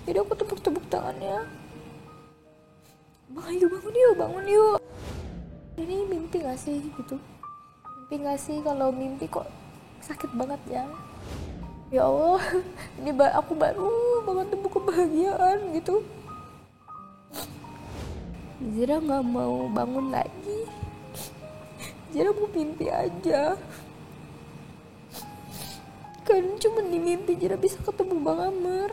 Jadi aku tepuk-tepuk tangannya. Bang Ayu bangun yuk. Ini mimpi gak sih gitu? Mimpi gak sih? Kalau mimpi kok sakit banget ya? Ya Allah, ini aku baru banget nemu kebahagiaan gitu. Zira gak mau bangun lagi. Zira mau mimpi aja. Kan cuma di mimpi Zira bisa ketemu Bang Amar.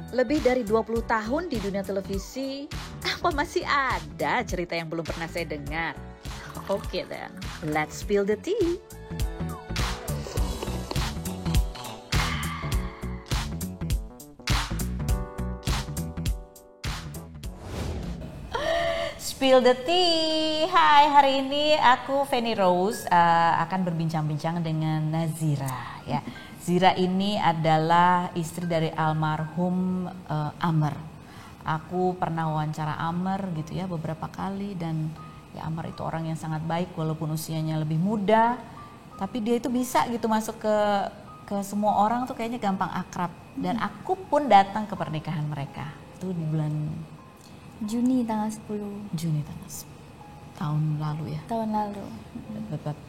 Lebih dari 20 tahun di dunia televisi, apa masih ada cerita yang belum pernah saya dengar? Oke then, let's spill the tea. Spill the tea. Hai, hari ini aku Feni Rose akan berbincang-bincang dengan Nazira ya. Zira ini adalah istri dari almarhum Amr. Aku pernah wawancara Amr gitu ya beberapa kali, dan ya Amr itu orang yang sangat baik walaupun usianya lebih muda, tapi dia itu bisa gitu masuk ke semua orang tuh kayaknya gampang akrab. Dan aku pun datang ke pernikahan mereka itu di bulan Juni tanggal 10. Juni tahun lalu ya. Tahun lalu.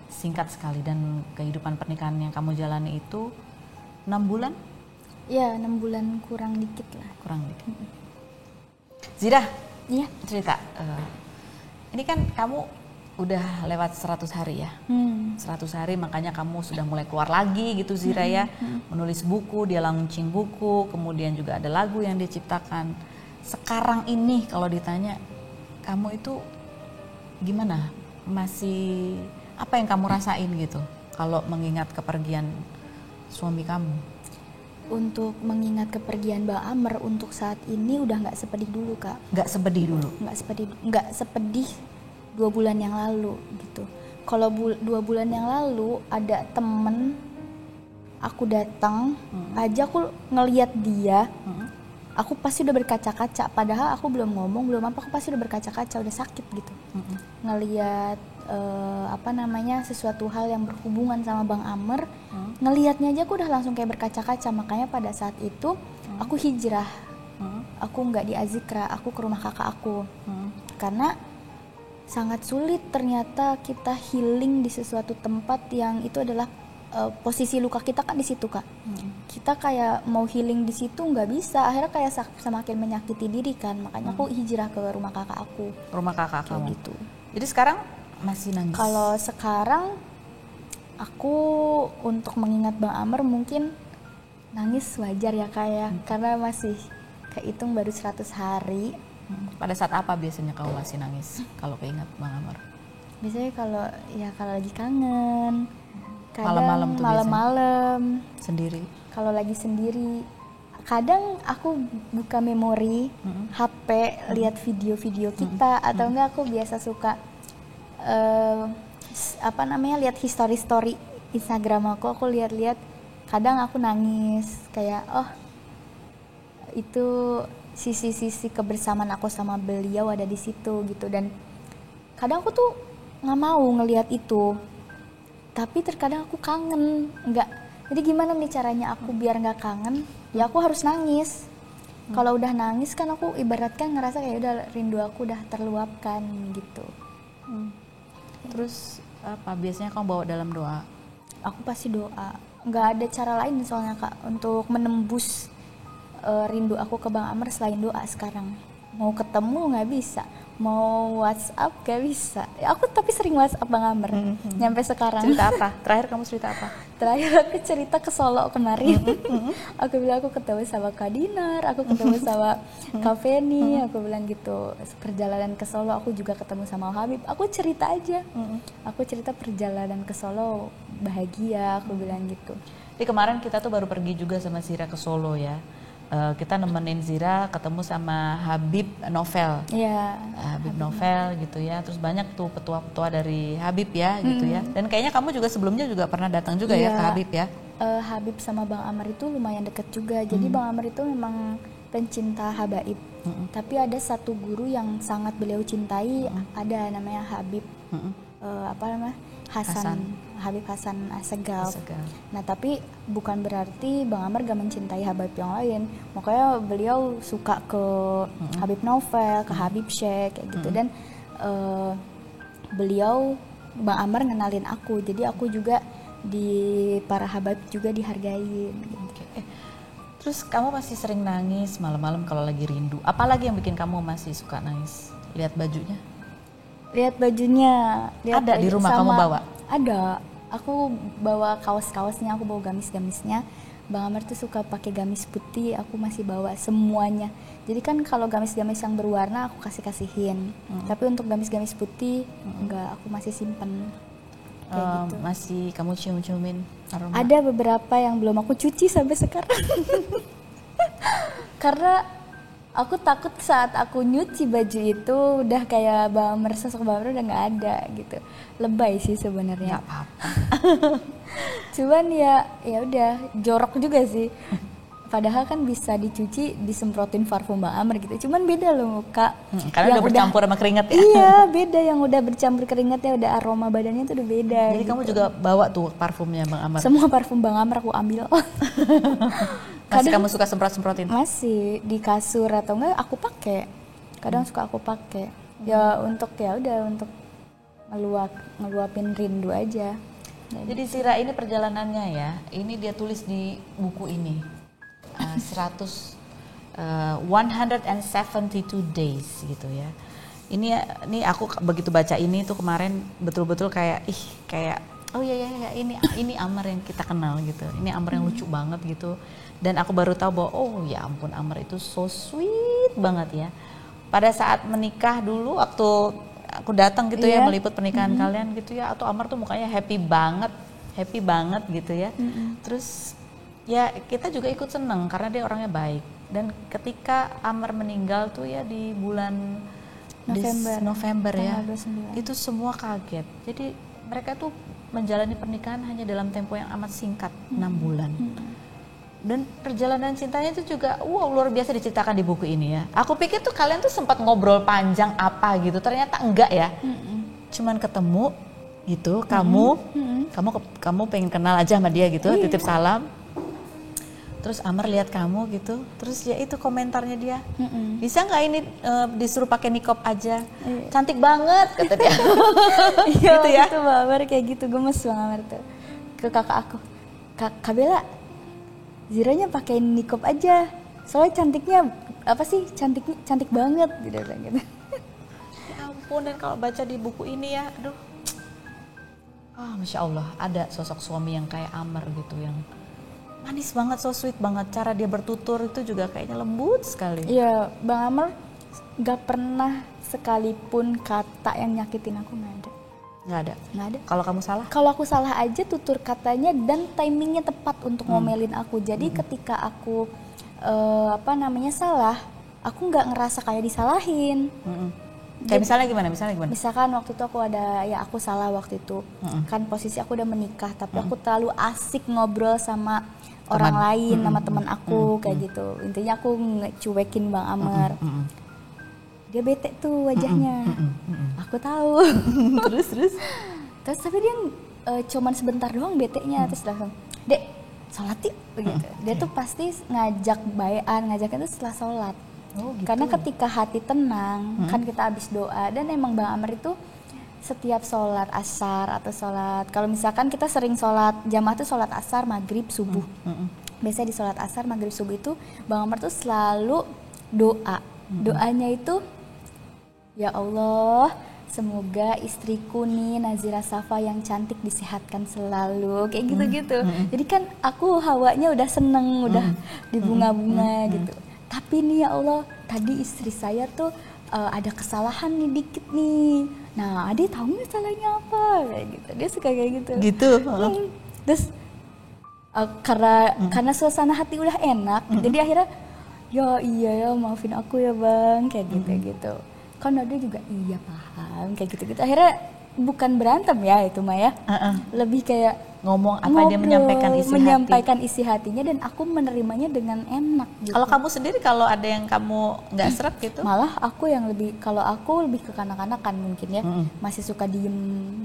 Singkat sekali, dan kehidupan pernikahan yang kamu jalani itu 6 bulan? Ya, 6 bulan kurang dikit lah. Kurang dikit. Zira, Iya. cerita. Ini kan kamu udah lewat 100 hari ya. 100 hari makanya kamu sudah mulai keluar lagi gitu Zira ya. Menulis buku, dia launching buku, kemudian juga ada lagu yang dia ciptakan. Sekarang ini kalau ditanya, kamu itu gimana? Masih apa yang kamu rasain gitu kalau mengingat kepergian suami kamu? Untuk mengingat kepergian Bang Amr untuk saat ini udah nggak sepedih dulu Kak. Nggak sepedih dulu? Nggak sepedih 2 bulan yang lalu gitu. Kalau 2 bulan yang lalu ada temen aku datang aja, aku ngelihat dia, aku pasti udah berkaca-kaca, padahal aku belum ngomong, belum apa, aku pasti udah berkaca-kaca, udah sakit gitu. Ngelihat sesuatu hal yang berhubungan sama Bang Amr, ngelihatnya aja aku udah langsung kayak berkaca-kaca. Makanya pada saat itu aku hijrah, aku nggak di Azikra, aku ke rumah kakak aku, karena sangat sulit ternyata kita healing di sesuatu tempat yang itu adalah posisi luka kita kan di situ Kak. Kita kayak mau healing di situ nggak bisa, akhirnya kayak semakin menyakiti diri kan. Makanya aku hijrah ke rumah kakak aku. Rumah kakak kamu gitu. Jadi sekarang masih nangis? Kalau sekarang aku untuk mengingat Bang Amr mungkin nangis wajar ya Kak ya, karena masih kehitung baru 100 hari. Pada saat apa biasanya kamu masih nangis kalau keingat Bang Amr? Biasanya kalau lagi kangen. Malam-malam tuh malam-malam sendiri. Kalau lagi sendiri, kadang aku buka memori HP, lihat video-video kita, atau enggak aku biasa suka lihat history Instagram aku lihat-lihat. Kadang aku nangis kayak itu sisi-sisi kebersamaan aku sama beliau ada di situ gitu. Dan kadang aku tuh nggak mau ngelihat itu, tapi terkadang aku kangen. Jadi gimana nih caranya aku biar nggak kangen? Ya aku harus nangis. Kalau udah nangis kan aku ibaratkan ngerasa kayak udah rindu aku udah terluapkan gitu. Terus apa biasanya kamu bawa dalam doa? Aku pasti doa. Nggak ada cara lain soalnya Kak untuk menembus rindu aku ke Bang Amr selain doa sekarang. Mau ketemu nggak bisa, mau WhatsApp gak bisa. Aku tapi sering WhatsApp Bang Amr nyampe sekarang. Cerita apa? Terakhir kamu cerita apa? Terakhir aku cerita ke Solo kemarin. Aku bilang aku ketemu sama Kak Dinar, aku ketemu sama Kak Feni, aku bilang gitu. Perjalanan ke Solo aku juga ketemu sama Habib. Aku cerita aja. Aku cerita perjalanan ke Solo bahagia, aku bilang gitu. Jadi kemarin kita tuh baru pergi juga sama Zira ke Solo ya. Kita nemenin Zira ketemu sama Habib Novel. Iya. Habib Novel gitu ya. Terus banyak tuh petua-petua dari Habib ya gitu ya. Dan kayaknya kamu juga sebelumnya juga pernah datang juga ya ke Habib ya. Habib sama Bang Amr itu lumayan deket juga. Jadi Bang Amr itu memang pencinta habaib. Tapi ada satu guru yang sangat beliau cintai, ada namanya Habib apa namanya Habib Hasan Assegaf. Nah tapi bukan berarti Bang Amar gak mencintai habaib yang lain. Makanya beliau suka ke Habib Novel, ke Habib Syekh kayak gitu. Dan beliau Bang Amar ngenalin aku, jadi aku juga di para habaib juga dihargain. Terus kamu masih sering nangis malam-malam kalau lagi rindu. Apalagi yang bikin kamu masih suka nangis? Lihat bajunya? Lihat bajunya. Ada di rumah kamu bawa? Ada. Aku bawa kaos-kaosnya, aku bawa gamis-gamisnya. Bang Amar tuh suka pakai gamis putih, aku masih bawa semuanya. Jadi kan kalau gamis-gamis yang berwarna aku kasihin. Tapi untuk gamis-gamis putih enggak, aku masih simpen. Gitu. Masih kamu cium-ciumin aroma? Ada beberapa yang belum aku cuci sampai sekarang. Karena aku takut saat aku nyuci baju itu udah kayak sosok Bang Amar udah nggak ada gitu. Lebay sih sebenarnya. Nggak apa-apa. Cuman ya udah jorok juga sih. Padahal kan bisa dicuci, disemprotin parfum Bang Amar gitu. Cuman beda loh Kak. Karena udah bercampur sama keringat ya? Iya beda, yang udah bercampur keringatnya, udah aroma badannya tuh udah beda. Jadi gitu. kamu juga bawa tuh parfumnya Bang Amar? Semua parfum Bang Amar aku ambil. Masih kamu suka semprot-semprotin? Masih, di kasur atau enggak aku pakai. Kadang suka aku pakai. Ya untuk untuk ngeluapin rindu aja. Jadi Zira ini perjalanannya ya, ini dia tulis di buku ini. 172 days gitu ya. Ini aku begitu baca ini tuh kemarin betul-betul kayak oh iya ini Amar yang kita kenal gitu. Ini Amar yang lucu banget gitu. Dan aku baru tahu bahwa oh ya ampun Amar itu so sweet banget ya. Pada saat menikah dulu waktu aku datang gitu ya meliput pernikahan kalian gitu ya, atau Amar tuh mukanya happy banget gitu ya. Terus ya kita juga ikut seneng karena dia orangnya baik. Dan ketika Amar meninggal tuh ya di bulan November ya, 29. itu semua kaget. Jadi mereka tuh menjalani pernikahan hanya dalam tempo yang amat singkat, 6 bulan. Dan perjalanan cintanya itu juga luar biasa diceritakan di buku ini ya. Aku pikir tuh kalian tuh sempat ngobrol panjang apa gitu, ternyata enggak ya. Cuman ketemu gitu, kamu pengen kenal aja sama dia gitu, titip salam. Terus Amar lihat kamu gitu, terus ya itu komentarnya dia, bisa nggak ini disuruh pakai niqab aja, cantik banget kata dia. Gitu ya. Itu Bang Amar kayak gitu, gemes Bang Amar tuh ke kakak aku, Kak Bella, Ziranya pakai niqab aja, soalnya cantiknya cantik banget gitu. Ya ampun, dan kalau baca di buku ini ya, aduh, Masya Allah, ada sosok suami yang kayak Amar gitu, yang manis banget, so sweet banget. Cara dia bertutur itu juga kayaknya lembut sekali. Iya, Bang Amar gak pernah sekalipun kata yang nyakitin aku, nggak ada. Kalau kamu salah? Kalau aku salah aja tutur katanya dan timingnya tepat untuk ngomelin aku. Jadi ketika aku salah, aku nggak ngerasa kayak disalahin. Kayak misalnya gimana? Misalkan waktu itu aku salah waktu itu. Kan posisi aku udah menikah, tapi aku terlalu asik ngobrol sama orang lain, sama teman aku kayak gitu. Intinya aku ngecuekin Bang Amar. Dia bete tuh wajahnya. Aku tahu. terus tapi dia cuman sebentar doang betenya, terus langsung, "Dek, sholat yuk," begitu. Dia tuh pasti ngajaknya tuh setelah sholat. Oh, gitu. Karena ketika hati tenang, kan kita habis doa, dan emang Bang Amar itu setiap sholat asar atau sholat, kalau misalkan kita sering sholat jamaah tuh sholat asar, maghrib, subuh. Biasanya di sholat asar, maghrib, subuh itu Bang Amar tuh selalu doa. Doanya itu, ya Allah, semoga istriku nih Nazira Safa yang cantik disehatkan selalu, kayak gitu-gitu. Jadi kan aku hawanya udah seneng, udah dibunga-bunga gitu. Tapi nih ya Allah, tadi istri saya tuh ada kesalahan nih dikit nih. Nah, Ade tahu nggak salahnya apa? Kayak gitu. Dia suka kayak gitu. Gitu. Terus karena suasana hati udah enak, jadi akhirnya ya iya ya maafin aku ya Bang, kayak gitu. Kan ada juga iya paham, kayak gitu. Akhirnya bukan berantem ya itu mah ya. Lebih kayak ngomong apa dia menyampaikan isi hati. Menyampaikan isi hatinya dan aku menerimanya dengan enak gitu. Kalau kamu sendiri kalau ada yang kamu nggak seret gitu? Malah aku yang lebih, kalau aku lebih ke kanak-kanakan mungkin ya, masih suka diem.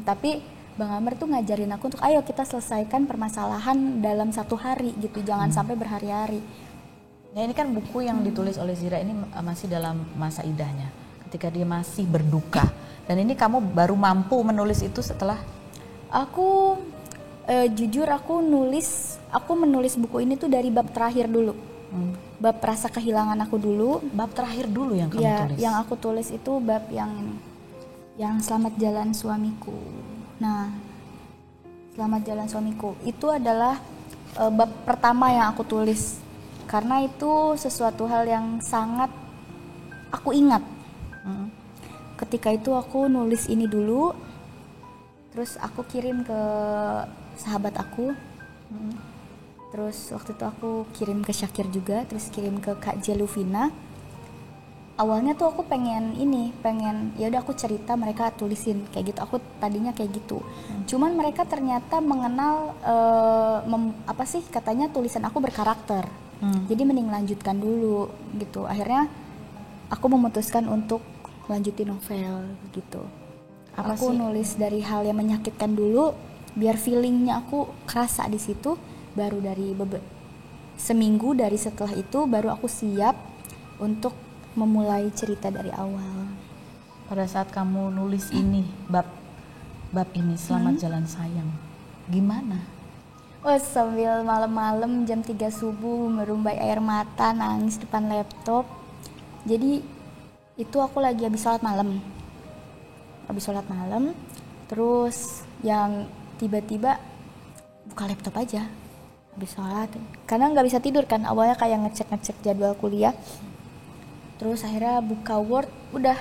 Tapi Bang Amr tuh ngajarin aku untuk ayo kita selesaikan permasalahan dalam 1 hari gitu, jangan sampai berhari-hari. Nah ini kan buku yang ditulis oleh Zira ini masih dalam masa idahnya, ketika dia masih berduka. Dan ini kamu baru mampu menulis itu setelah? Aku jujur aku menulis buku ini tuh dari bab terakhir dulu. Bab rasa kehilangan aku dulu. Bab terakhir dulu yang kamu tulis? Yang aku tulis itu bab yang selamat jalan suamiku. Nah, selamat jalan suamiku itu adalah bab pertama yang aku tulis. Karena itu sesuatu hal yang sangat aku ingat. Ketika itu aku nulis ini dulu, terus aku kirim ke sahabat aku. Terus waktu itu aku kirim ke Syakir juga, terus kirim ke Kak Jeluvina. Awalnya tuh aku pengen ya udah aku cerita, mereka tulisin kayak gitu. Aku tadinya kayak gitu. Cuman mereka ternyata mengenal katanya tulisan aku berkarakter. Jadi mending lanjutkan dulu gitu. Akhirnya aku memutuskan untuk lanjutin novel gitu. Aku nulis dari hal yang menyakitkan dulu, biar feelingnya aku kerasa di situ. Baru dari seminggu dari setelah itu baru aku siap untuk memulai cerita dari awal. Pada saat kamu nulis ini, bab ini Selamat Jalan Sayang, gimana? Sambil malam-malam jam 3 subuh merumbai air mata, nangis depan laptop. Jadi itu aku lagi habis sholat malam. Terus yang tiba-tiba buka laptop aja habis sholat, karena nggak bisa tidur kan, awalnya kayak ngecek jadwal kuliah. Terus akhirnya buka Word, udah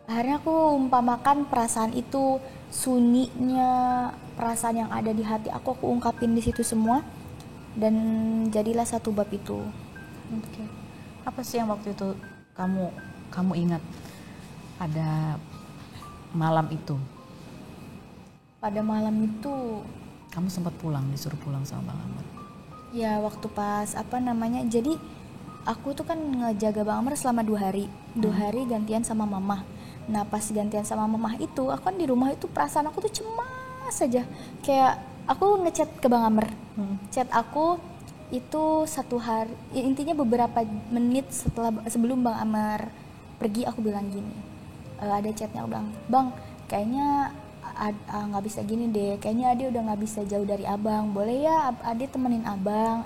akhirnya aku umpamakan perasaan itu, sunyinya perasaan yang ada di hati aku ungkapin di situ semua, dan jadilah satu bab itu. Apa sih yang waktu itu kamu ingat pada malam itu? Pada malam itu kamu sempat disuruh pulang sama Bang Amr. Ya waktu pas jadi aku tuh kan ngejaga Bang Amr selama 2 hari. 2 hari gantian sama mama. Nah pas gantian sama mama itu, aku kan di rumah itu perasaan aku tuh cemas aja. Kayak aku ngechat ke Bang Amr. Chat aku itu 1 hari, intinya beberapa menit sebelum Bang Amr pergi, aku bilang gini. Ada chatnya, aku bilang, Bang kayaknya nggak bisa gini deh, kayaknya Ade udah nggak bisa jauh dari abang, boleh ya Ade temenin abang.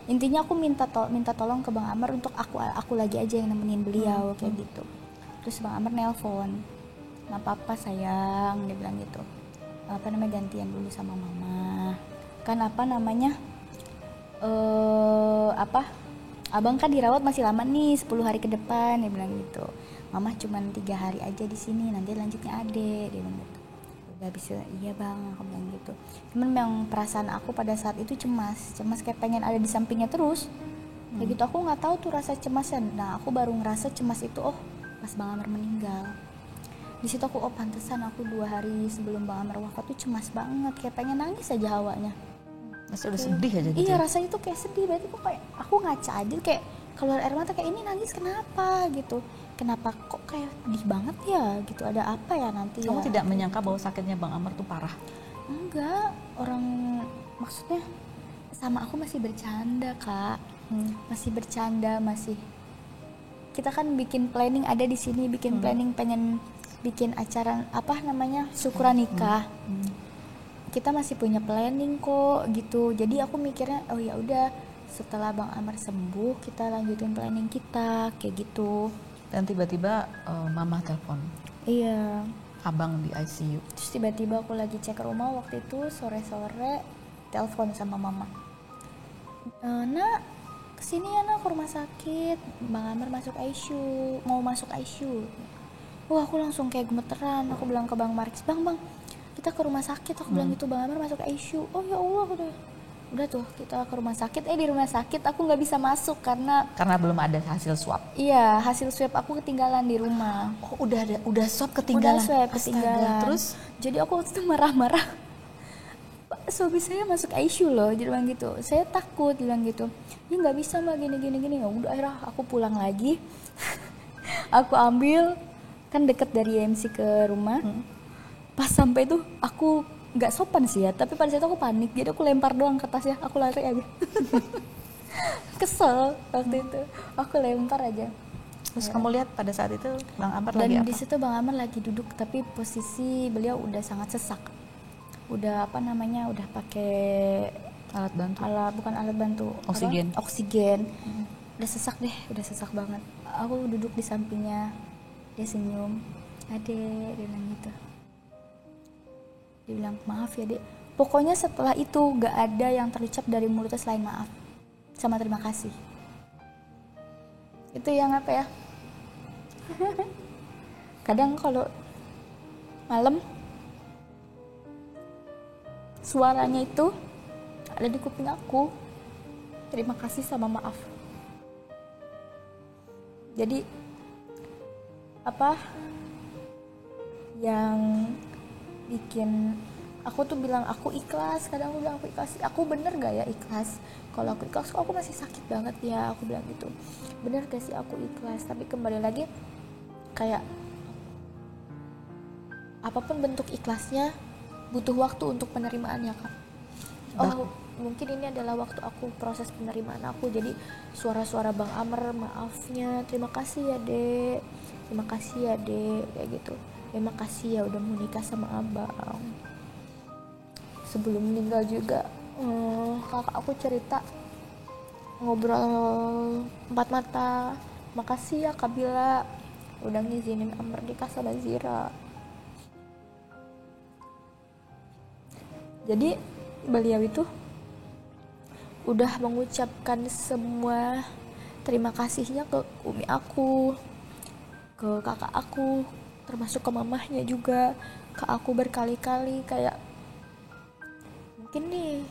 Intinya aku minta tolong ke Bang Amr untuk aku lagi aja yang nemenin beliau, kayak gitu. Terus Bang Amr nelpon, nggak apa-apa sayang, dia bilang gitu, gantian dulu sama mama kan, abang kan dirawat masih lama nih, 10 hari ke depan, dia bilang gitu. Mama cuman 3 hari aja di sini, nanti lanjutnya Ade, dia bilang gitu. Udah bisa, iya bang, aku bilang gitu. Cuman memang perasaan aku pada saat itu cemas kayak pengen ada di sampingnya terus. Kayak gitu, aku nggak tahu tuh rasa cemasnya. Nah aku baru ngerasa cemas itu pas Bang Amr meninggal. Di situ aku pantesan aku 2 hari sebelum Bang Amr wafat tuh cemas banget, kayak pengen nangis aja hawanya. Masih udah sedih aja gitu. Iya rasanya tuh kayak sedih, berarti kok kayak aku ngaca aja kayak keluar air mata, kayak ini nangis kenapa gitu. Kenapa kok kayak sedih banget ya gitu, ada apa ya nanti. Kamu tidak menyangka bahwa sakitnya Bang Amr tuh parah? Enggak, orang maksudnya sama aku masih bercanda kak. Masih bercanda, masih kita kan bikin planning, ada di sini bikin planning pengen bikin acara syukuran nikah. Kita masih punya planning kok gitu. Jadi aku mikirnya oh ya udah setelah Bang Amr sembuh kita lanjutin planning kita kayak gitu. Dan tiba-tiba mama telepon. Iya. Abang di ICU. Terus tiba-tiba aku lagi cek rumah waktu itu sore-sore, telepon sama mama. Nak, kesini ya nak ke rumah sakit. Bang Amr masuk ICU, mau masuk ICU. Wah aku langsung kayak gemeteran. Aku bilang ke Bang Markis, bang kita ke rumah sakit. Aku bilang gitu, Bang Amr masuk ICU. Oh ya Allah, udah tuh kita ke rumah sakit. Di rumah sakit aku nggak bisa masuk karena belum ada hasil swab. Iya, hasil swab aku ketinggalan di rumah. Oh udah swab ketinggalan. Udah swab ketinggalan. Terus jadi aku waktu itu marah-marah. Pak, suami saya masuk ICU loh, dia bilang gitu. Saya takut, dia bilang gitu. Ya nggak bisa mbak, gini. Ya udah, akhirnya aku pulang lagi. Aku ambil, kan deket dari IMC ke rumah. Pas sampai tuh aku nggak sopan sih ya, tapi pada saat itu aku panik, jadi aku lempar doang ke tasnya, aku lari aja. Kesel waktu itu, aku lempar aja. Terus kamu lihat pada saat itu Bang Amar Dan lagi apa? di situ Bang Amar lagi duduk, tapi posisi beliau udah sangat sesak. Udah udah pakai Alat bantu. bukan alat bantu, Oksigen. Oksigen. Udah sesak deh, udah sesak banget. Aku duduk di sampingnya, dia senyum, adek, dia bilang gitu. Dia bilang maaf ya dek. Pokoknya setelah itu gak ada yang terucap dari mulutnya selain maaf sama terima kasih. Itu yang apa ya, kadang kalau malam suaranya itu ada di kuping aku, terima kasih sama maaf. Jadi apa yang bikin aku tuh bilang aku ikhlas, kadang aku bilang aku ikhlas, aku bener gak ya ikhlas? Kalau aku ikhlas kok aku masih sakit banget ya, aku bilang gitu. Bener gak sih aku ikhlas? Tapi kembali lagi, kayak apapun bentuk ikhlasnya butuh waktu untuk penerimaannya kak. Oh mungkin ini adalah waktu aku proses penerimaan aku. Jadi suara-suara Bang Amar, maafnya, terima kasih ya dek, terima kasih ya dek, kayak gitu. Terima kasih ya udah mau nikah sama abang. Sebelum meninggal juga kakak aku cerita, ngobrol empat mata, makasih ya Kak Bila udah ngizinin Amar nikah sama Zira. Jadi beliau itu udah mengucapkan semua terima kasihnya ke umi aku, ke kakak aku, termasuk ke mamahnya juga, ke aku berkali-kali. Kayak mungkin nih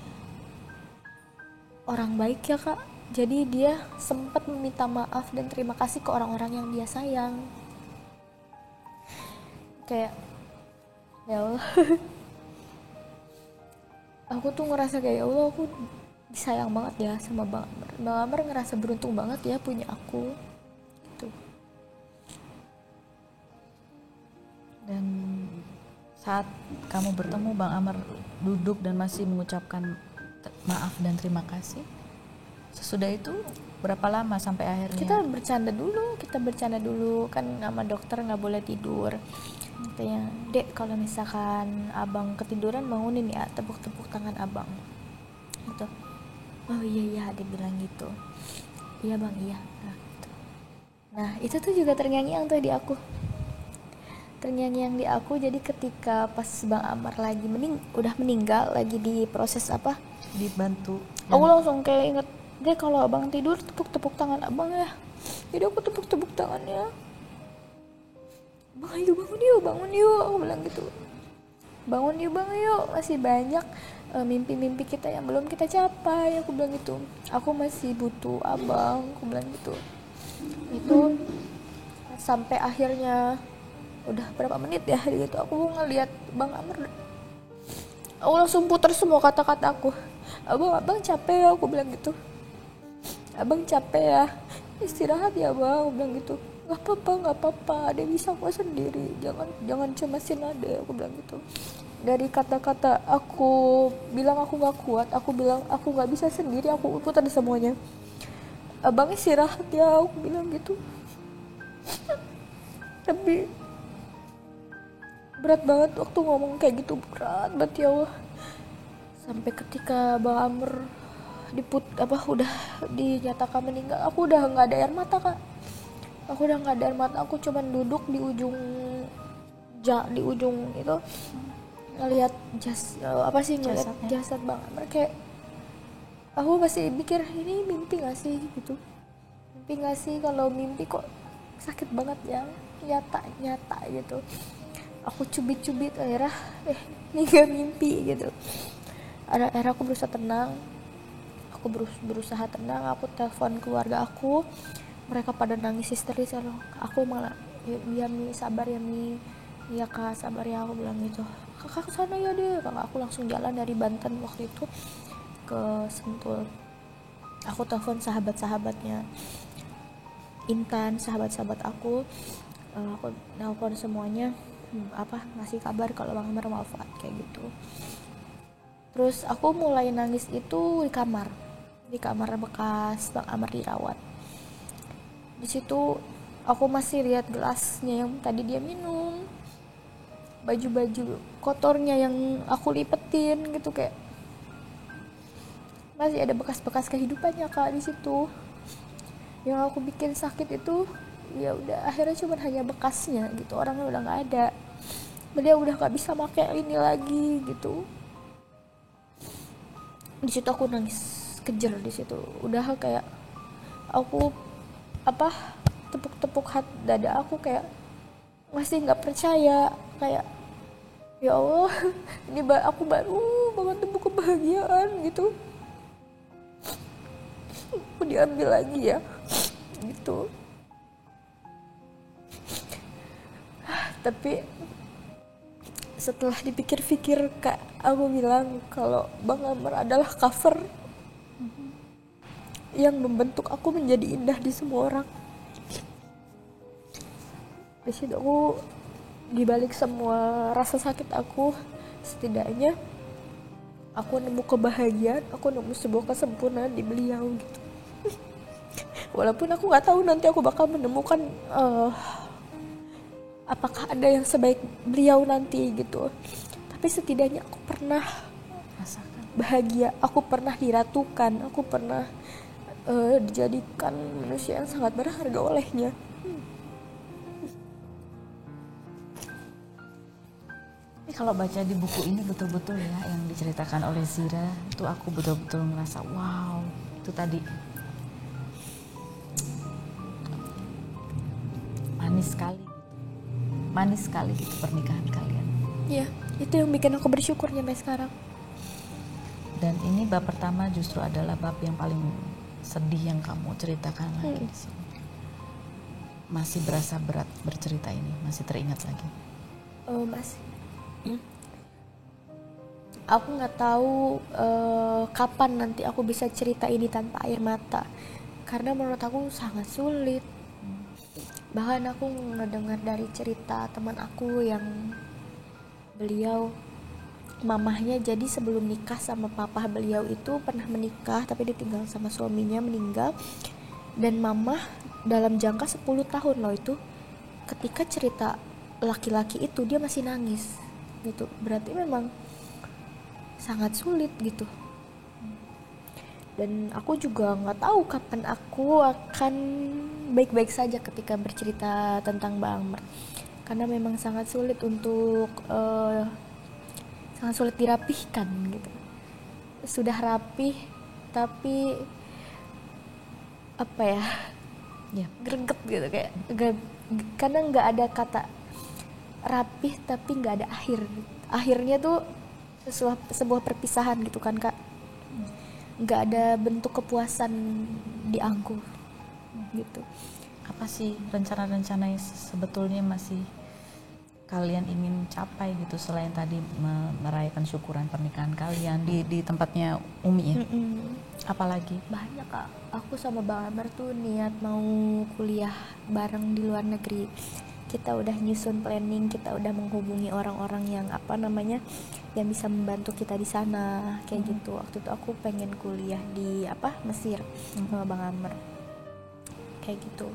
orang baik ya kak, jadi dia sempat meminta maaf dan terima kasih ke orang-orang yang dia sayang. Kayak ya Allah, aku tuh ngerasa kayak ya Allah, aku disayang banget ya sama Bang Amar. Bang Amar ngerasa beruntung banget ya punya aku gitu. Dan saat kamu bertemu Bang Amar duduk dan masih mengucapkan maaf dan terima kasih, sesudah itu berapa lama sampai akhirnya? Kita bercanda dulu kan, sama dokter nggak boleh tidur. Katanya, dek kalau misalkan abang ketiduran bangunin ya, tepuk-tepuk tangan abang gitu. Oh iya dia bilang gitu. Iya bang, iya. Nah itu tuh juga terngiang-ngiang tuh di aku, terngiang-ngiang di aku. Jadi ketika pas Bang Amar lagi udah meninggal, lagi di proses apa, dibantu, aku langsung kayak inget, deh kalau abang tidur tepuk-tepuk tangan abang ya. Jadi aku tepuk-tepuk tangannya, bang ayo bangun yuk, aku bilang gitu. Bangun yuk bang, yuk, masih banyak mimpi-mimpi kita yang belum kita capai, aku bilang gitu. Aku masih butuh abang, aku bilang gitu. Itu sampai akhirnya udah berapa menit ya gitu, aku ngeliat Bang Amar, aku langsung putar semua kata-kata aku. Abang capek ya, aku bilang gitu. Abang capek ya, istirahat ya bang, aku bilang gitu. Nggak apa-apa, Ade bisa kok sendiri, jangan cemasin Ade, aku bilang gitu. Dari kata-kata aku bilang aku nggak kuat, aku bilang aku nggak bisa sendiri, aku putar semuanya. Abang istirahat ya, aku bilang gitu. Tapi berat banget waktu ngomong kayak gitu, berat banget ya Allah. Sampai ketika Bang Amr udah dinyatakan meninggal, aku udah nggak ada air mata kak. Aku udah nggak ada air mata, aku cuman duduk di ujung itu ngelihat jasad Bang Amr. Kayak aku masih mikir, ini mimpi nggak sih gitu, mimpi nggak sih? Kalau mimpi kok sakit banget ya, nyata gitu. Aku cubit akhirnya ini gak mimpi gitu. Akhirnya aku berusaha tenang, aku telepon keluarga aku, mereka pada nangis histeris. Aku malah, ya Mi, sabar ya Mi, iya kak sabar ya, aku bilang gitu. kakak kesana ya deh. Kakak aku langsung jalan dari Banten waktu itu ke Sentul. Aku telepon sahabat-sahabatnya Intan, sahabat-sahabat aku, aku nelpon semuanya, ngasih kabar kalau Bang Amar wafat kayak gitu. Terus aku mulai nangis itu di kamar bekas Bang Amar dirawat. Di situ aku masih lihat gelasnya yang tadi dia minum, baju-baju kotornya yang aku lipetin gitu, kayak masih ada bekas-bekas kehidupannya Kak di situ. Yang aku bikin sakit itu ya udah akhirnya cuma hanya bekasnya gitu, orangnya udah nggak ada, beliau udah nggak bisa pakai ini lagi gitu. Di situ aku nangis kejer di situ, udah kayak aku tepuk-tepuk dada aku, kayak masih nggak percaya, kayak ya Allah ini aku baru banget temu kebahagiaan gitu, aku diambil lagi ya gitu. Tapi setelah dipikir-pikir Kak, aku bilang kalau Bang Amar adalah cover yang membentuk aku menjadi indah di semua orang. Di situ aku, dibalik semua rasa sakit aku, setidaknya aku nemu kebahagiaan, aku nemu sebuah kesempurnaan di beliau gitu. Walaupun aku nggak tahu nanti aku bakal menemukan apakah ada yang sebaik beliau nanti gitu, tapi setidaknya aku pernah Rasakan. bahagia, aku pernah diratukan, aku pernah dijadikan manusia yang sangat berharga olehnya. Ini kalau baca di buku ini betul-betul ya yang diceritakan oleh Zira, itu aku betul-betul merasa wow, itu tadi manis sekali gitu pernikahan kalian. Iya, itu yang bikin aku bersyukur sampai sekarang. Dan ini bab pertama justru adalah bab yang paling sedih yang kamu ceritakan lagi di sini. Masih berasa berat bercerita ini, masih teringat lagi. Masih. Aku nggak tahu kapan nanti aku bisa cerita ini tanpa air mata, karena menurut aku sangat sulit. Bahkan aku ngedengar dari cerita teman aku yang beliau mamahnya, jadi sebelum nikah sama papa beliau itu pernah menikah tapi ditinggal sama suaminya, meninggal. Dan mamah dalam jangka 10 tahun loh itu, ketika cerita laki-laki itu dia masih nangis gitu, berarti memang sangat sulit gitu. Dan aku juga nggak tahu kapan aku akan baik-baik saja ketika bercerita tentang Bang Amar, karena memang sangat sulit untuk sangat sulit dirapihkan gitu. Sudah rapih tapi apa ya, greget gitu, kayak karena nggak ada kata rapih tapi nggak ada akhirnya tuh sebuah perpisahan gitu kan Kak. Nggak ada bentuk kepuasan di aku gitu. Apa sih rencana-rencana yang sebetulnya masih kalian ingin capai gitu selain tadi merayakan syukuran pernikahan kalian di tempatnya Umi ya? Apalagi? Banyak Kak, aku sama Bang Amar tuh niat mau kuliah bareng di luar negeri. Kita udah nyusun planning, kita udah menghubungi orang-orang yang yang bisa membantu kita di sana kayak gitu. Waktu itu aku pengen kuliah di Mesir sama Bang Amar kayak gitu.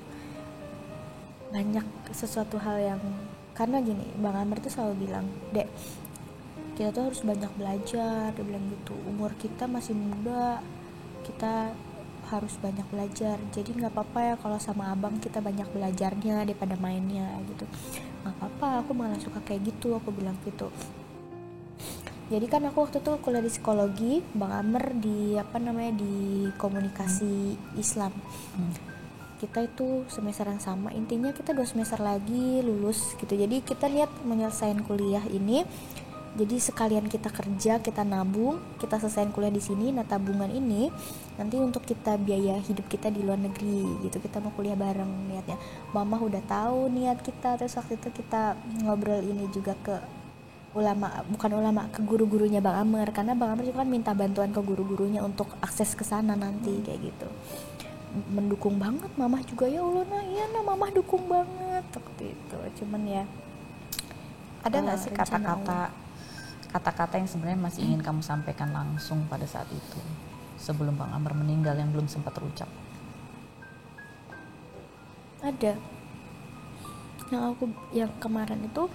Banyak sesuatu hal yang, karena gini, Bang Amar tuh selalu bilang, Dek, kita tuh harus banyak belajar. Dia bilang gitu, umur kita masih muda, kita harus banyak belajar, jadi nggak apa-apa ya kalau sama abang kita banyak belajarnya daripada mainnya gitu. Nggak apa-apa, aku malah suka kayak gitu, aku bilang gitu. Jadi kan aku waktu itu kuliah di psikologi, Bang Amar di di komunikasi Islam. Kita itu semester yang sama, intinya kita 2 semester lagi lulus gitu. Jadi kita niat menyelesaikan kuliah ini, jadi sekalian kita kerja, kita nabung, kita selesaiin kuliah di sini. Nah tabungan ini nanti untuk kita biaya hidup kita di luar negeri gitu. Kita mau kuliah bareng niatnya. Mama udah tahu niat kita, terus waktu itu kita ngobrol ini juga ke bukan ulama, ke guru-gurunya Bang Amr, karena Bang Amr juga kan minta bantuan ke guru-gurunya untuk akses ke sana nanti kayak gitu. Mendukung banget, mamah juga, ya Allah nah iya nah mamah dukung banget waktu itu. Cuman ya Ada nggak sih rencana Allah. kata-kata yang sebenarnya masih ingin kamu sampaikan langsung pada saat itu sebelum Bang Amr meninggal yang belum sempat terucap? Ada yang kemarin itu,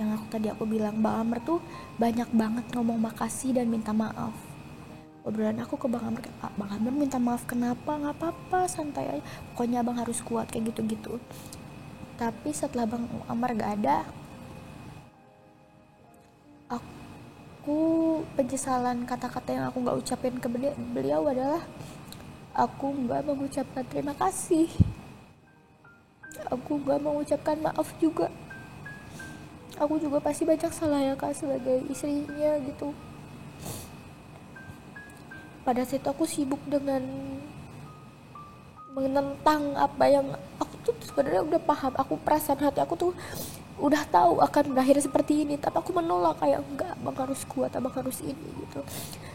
yang aku bilang Bang Amr tuh banyak banget ngomong makasih dan minta maaf. Obrolan aku ke Bang Amr, Bang Amr minta maaf kenapa, nggak apa-apa santai aja, pokoknya Abang harus kuat kayak gitu-gitu. Tapi setelah Bang Amr gak ada, aku penyesalan kata-kata yang aku nggak ucapin ke beliau adalah aku nggak mengucapkan terima kasih, aku nggak mengucapkan maaf juga. Aku juga pasti banyak salah ya Kak sebagai istrinya gitu. Pada saat itu aku sibuk dengan menentang apa yang aku tuh sebenarnya udah paham, aku perasaan hati aku tuh udah tahu akan berakhir seperti ini, tapi aku menolak kayak enggak, Abang harus kuat, Abang harus ini gitu.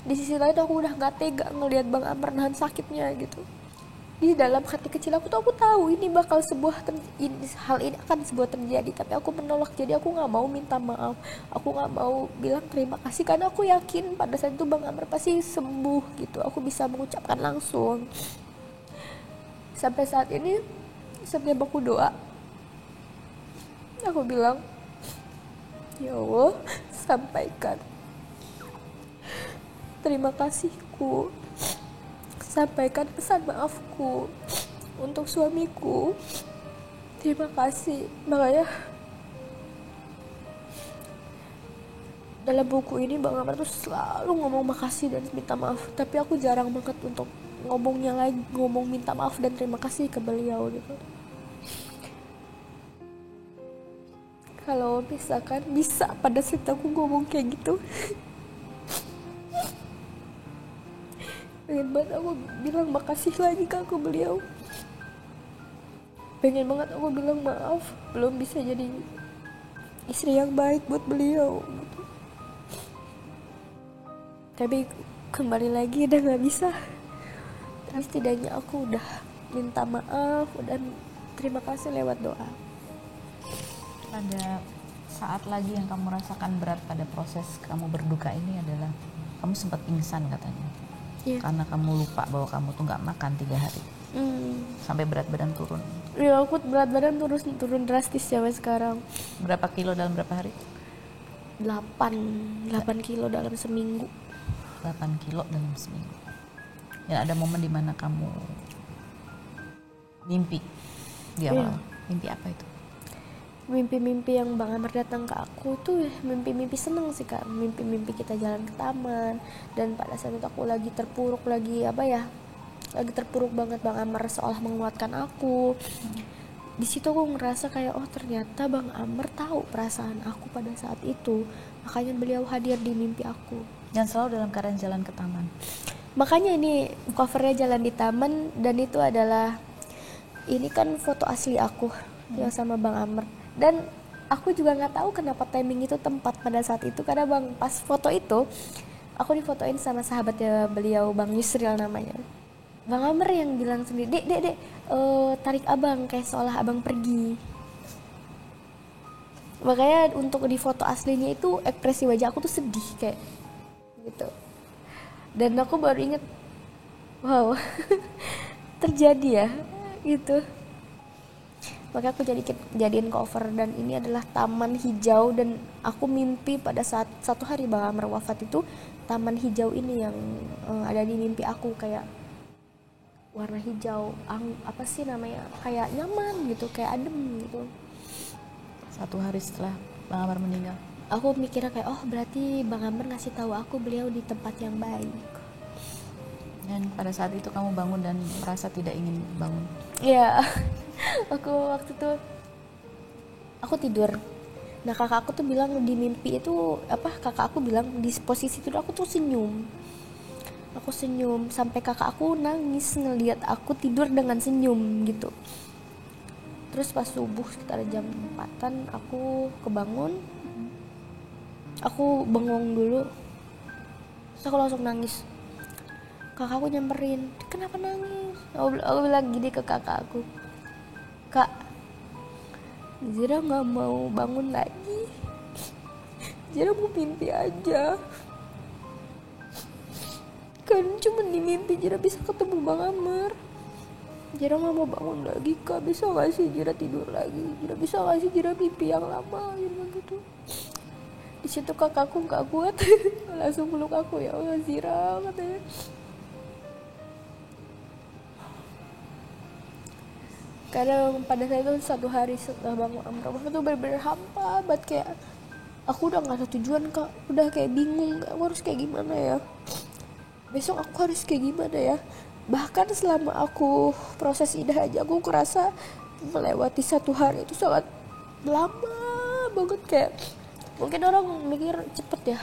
Di sisi lain aku udah nggak tega ngelihat Bang Amr nahan sakitnya gitu. Di dalam hati kecil aku tuh aku tahu ini bakal hal ini akan sebuah terjadi, tapi aku menolak. Jadi aku nggak mau minta maaf, aku nggak mau bilang terima kasih, karena aku yakin pada saat itu Bang Amr pasti sembuh gitu, aku bisa mengucapkan langsung. Sampai saat ini setiap aku doa, aku bilang ya Allah sampaikan terima kasihku, sampaikan pesan maafku untuk suamiku, terima kasih. Makanya dalam buku ini Bang Amar tuh selalu ngomong makasih dan minta maaf, tapi aku jarang banget untuk ngomong minta maaf dan terima kasih ke beliau gitu. Kalau misalkan bisa pada saat aku ngomong kayak gitu, pengen banget aku bilang makasih lagi ke beliau, pengen banget aku bilang maaf belum bisa jadi istri yang baik buat beliau gitu. Tapi kembali lagi udah nggak bisa. Tapi setidaknya aku udah minta maaf dan terima kasih lewat doa. Ada saat lagi yang kamu rasakan berat pada proses kamu berduka ini adalah kamu sempat pingsan katanya. Iya. Karena kamu lupa bahwa kamu tuh nggak makan 3 hari. Sampai berat badan turun. Ya aku berat badan turun drastis sampai sekarang. Berapa kilo dalam berapa hari? 8 kilo dalam seminggu. 8 kilo dalam seminggu. Ya ada momen dimana kamu mimpi di awal. Mimpi apa itu? Mimpi-mimpi yang Bang Amar datang ke aku tuh mimpi-mimpi seneng sih Kak. Mimpi-mimpi kita jalan ke taman, dan pada saat itu aku lagi terpuruk, lagi terpuruk banget. Bang Amar seolah menguatkan aku. Di situ aku ngerasa kayak oh ternyata Bang Amar tahu perasaan aku pada saat itu, makanya beliau hadir di mimpi aku. Dan selalu dalam keadaan jalan ke taman. Makanya ini covernya jalan di taman, dan itu adalah ini kan foto asli aku yang sama Bang Amr. Dan aku juga nggak tahu kenapa timing itu tempat pada saat itu, karena pas foto itu aku difotoin sama sahabatnya beliau, Bang Yusril namanya. Bang Amr yang bilang sendiri, dek tarik abang kayak seolah abang pergi. Makanya untuk di foto aslinya itu ekspresi wajah aku tuh sedih kayak gitu. Dan aku baru inget, wow terjadi ya gitu. Maka aku jadiin cover, dan ini adalah taman hijau. Dan aku mimpi pada saat satu hari Bang Amr wafat itu, taman hijau ini yang ada di mimpi aku, kayak warna hijau, apa sih namanya, kayak nyaman gitu, kayak adem gitu. Satu hari setelah Bang Amar meninggal, aku mikirnya kayak oh berarti Bang Amr ngasih tahu aku beliau di tempat yang baik. dan pada saat itu kamu bangun dan merasa tidak ingin bangun. Iya. Aku waktu itu aku tidur. Nah kakak aku tuh bilang di mimpi itu kakak aku bilang di posisi itu aku tuh senyum. Aku senyum sampai kakak aku nangis ngelihat aku tidur dengan senyum gitu. Terus pas subuh sekitar jam 4-an aku kebangun. Aku bengong dulu, terus aku langsung nangis. Kakakku nyamperin, kenapa nangis? Aku bilang gini ke kakak aku, Kak, Zira nggak mau bangun lagi, Zira mau mimpi aja. Kan cuma di mimpi Zira bisa ketemu Bang Amar. Zira nggak mau bangun lagi, Kak, bisa nggak sih Zira tidur lagi? Zira bisa nggak sih Zira mimpi yang lama gitu. Di situ kakakku nggak kuat, langsung peluk aku, ya Allah Zira, katanya. Kadang pada saat itu 1 hari setelah Bang Amar itu bener-bener hampa banget, kayak aku udah nggak ada tujuan, Kak, udah kayak bingung, aku harus kayak gimana ya, besok aku harus kayak gimana ya. Bahkan selama aku proses idah aja aku kerasa melewati 1 hari itu sangat lama banget, kayak mungkin orang mikir cepet ya,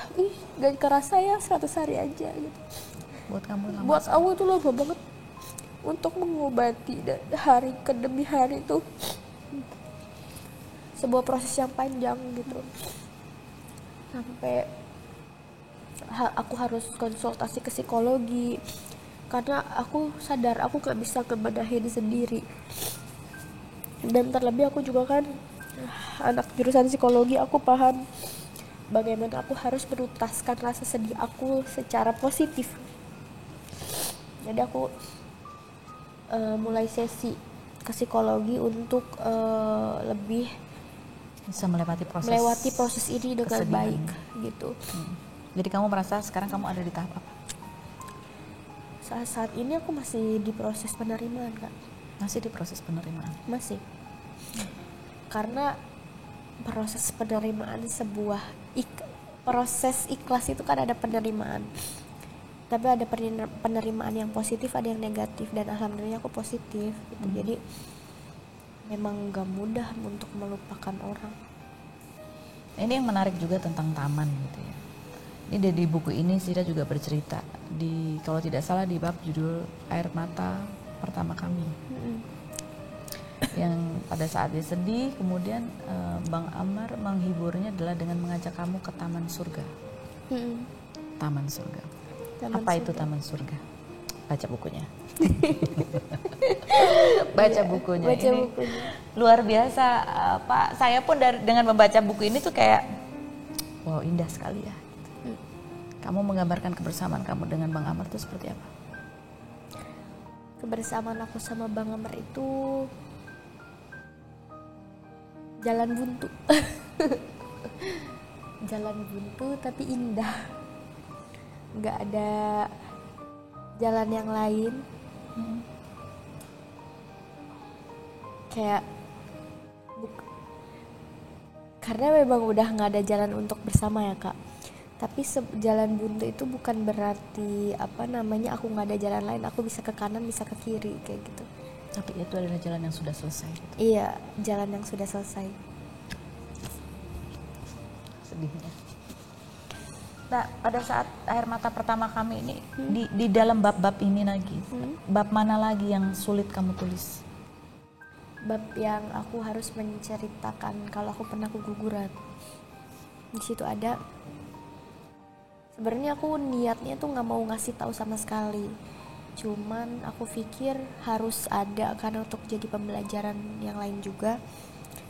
gak kerasa ya 100 hari aja gitu. Buat kamu lama. Buat aku itu lama banget untuk mengobati, dan hari ke demi hari itu sebuah proses yang panjang gitu, sampai aku harus konsultasi ke psikologi karena aku sadar aku gak bisa ngebedahin sendiri. Dan terlebih aku juga kan anak jurusan psikologi, aku paham bagaimana aku harus menuntaskan rasa sedih aku secara positif. Jadi aku mulai sesi ke psikologi untuk lebih Bisa melewati proses ini dengan kesedihan. baik gitu. Jadi kamu merasa sekarang kamu ada di tahap apa? Saat ini aku masih di proses penerimaan, Kak. Masih di proses penerimaan. Masih. Karena proses penerimaan sebuah proses ikhlas itu kan ada penerimaan. Tapi ada penerimaan yang positif, ada yang negatif, dan alhamdulillah aku positif gitu. Jadi memang gak mudah untuk melupakan orang. Ini yang menarik juga tentang taman gitu ya. Ini di buku ini Zira juga bercerita di, kalau tidak salah, di bab judul Air Mata Pertama Kami. Yang pada saat dia sedih, kemudian Bang Amar menghiburnya adalah dengan mengajak kamu ke Taman Surga. Taman Surga. Apa itu Taman Surga? Baca bukunya. Baca bukunya. Baca Ini bukunya. luar biasa, Pak. Saya pun dengan membaca buku ini tuh kayak, wow, indah sekali ya. Kamu menggambarkan kebersamaan kamu dengan Bang Amar itu seperti apa? Kebersamaan aku sama Bang Amar itu jalan buntu. Jalan buntu tapi indah. Nggak ada jalan yang lain. Kayak karena memang udah nggak ada jalan untuk bersama ya, Kak. Tapi jalan buntu itu bukan berarti aku nggak ada jalan lain, aku bisa ke kanan bisa ke kiri kayak gitu. Tapi itu adalah jalan yang sudah selesai gitu. Iya, jalan yang sudah selesai. Sedihnya. Nah, pada saat Air Mata Pertama Kami ini, di dalam bab-bab ini lagi, bab mana lagi yang sulit kamu tulis? Bab yang aku harus menceritakan kalau aku pernah keguguran. Di situ ada. Sebenarnya aku niatnya tuh nggak mau ngasih tahu sama sekali. Cuman aku pikir harus ada karena untuk jadi pembelajaran yang lain juga.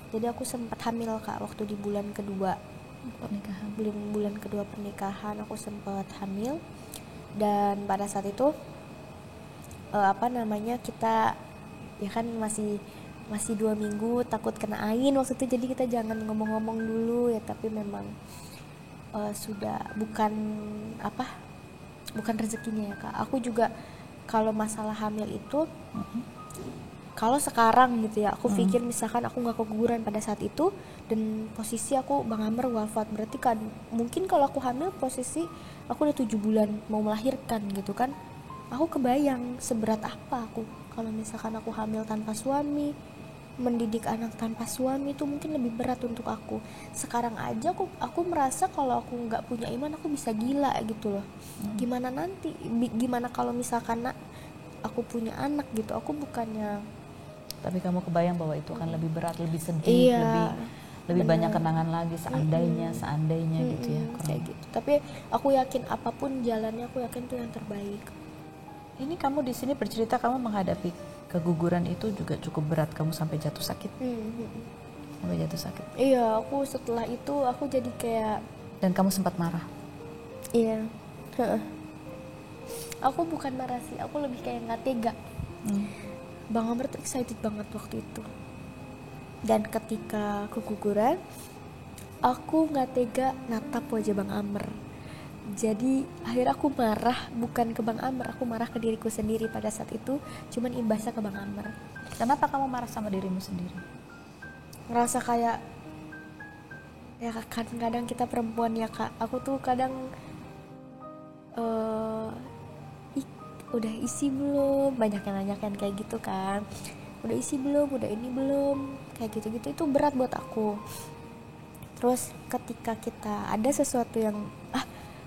Jadi aku sempat hamil, Kak, waktu di bulan kedua Pernikahan. bulan kedua pernikahan aku sempat hamil. Dan pada saat itu kita ya kan masih 2 minggu, takut kena angin waktu itu, jadi kita jangan ngomong-ngomong dulu ya. Tapi memang sudah bukan rezekinya ya, Kak. Aku juga kalau masalah hamil itu kalau sekarang gitu ya, aku pikir misalkan aku nggak keguguran pada saat itu dan posisi aku Bang Amar wafat, berarti kan mungkin kalau aku hamil posisi aku udah 7 bulan mau melahirkan gitu kan. Aku kebayang seberat apa aku kalau misalkan aku hamil tanpa suami, mendidik anak tanpa suami itu mungkin lebih berat untuk aku. Sekarang aja aku merasa kalau aku nggak punya iman aku bisa gila gitu loh. Gimana nanti, gimana kalau misalkan aku punya anak gitu, aku bukannya. Tapi kamu kebayang bahwa itu akan lebih berat, lebih sedih, Iya. lebih banyak Bener. kenangan lagi seandainya gitu ya. Kayak gitu. Tapi aku yakin apapun jalannya, aku yakin itu yang terbaik. Ini kamu di sini bercerita kamu menghadapi keguguran itu juga cukup berat, kamu sampai jatuh sakit. Sampai jatuh sakit. Iya, aku setelah itu aku jadi kayak, Dan kamu sempat marah. iya, heeh. Aku bukan marah sih, aku lebih kayak nggak tega. Bang Amr tuh excited banget waktu itu. Dan ketika keguguran, aku nggak tega natap wajah Bang Amr. Jadi akhirnya aku marah, bukan ke Bang Amr, aku marah ke diriku sendiri pada saat itu, cuman imbasnya ke Bang Amr. Kenapa kamu marah sama dirimu sendiri? Ngerasa kayak, ya kadang-kadang kita perempuan ya kak, aku tuh kadang udah isi belum, banyak yang nanyakan kayak gitu kan, udah isi belum, udah ini belum, kayak gitu-gitu, itu berat buat aku. Terus ketika kita ada sesuatu yang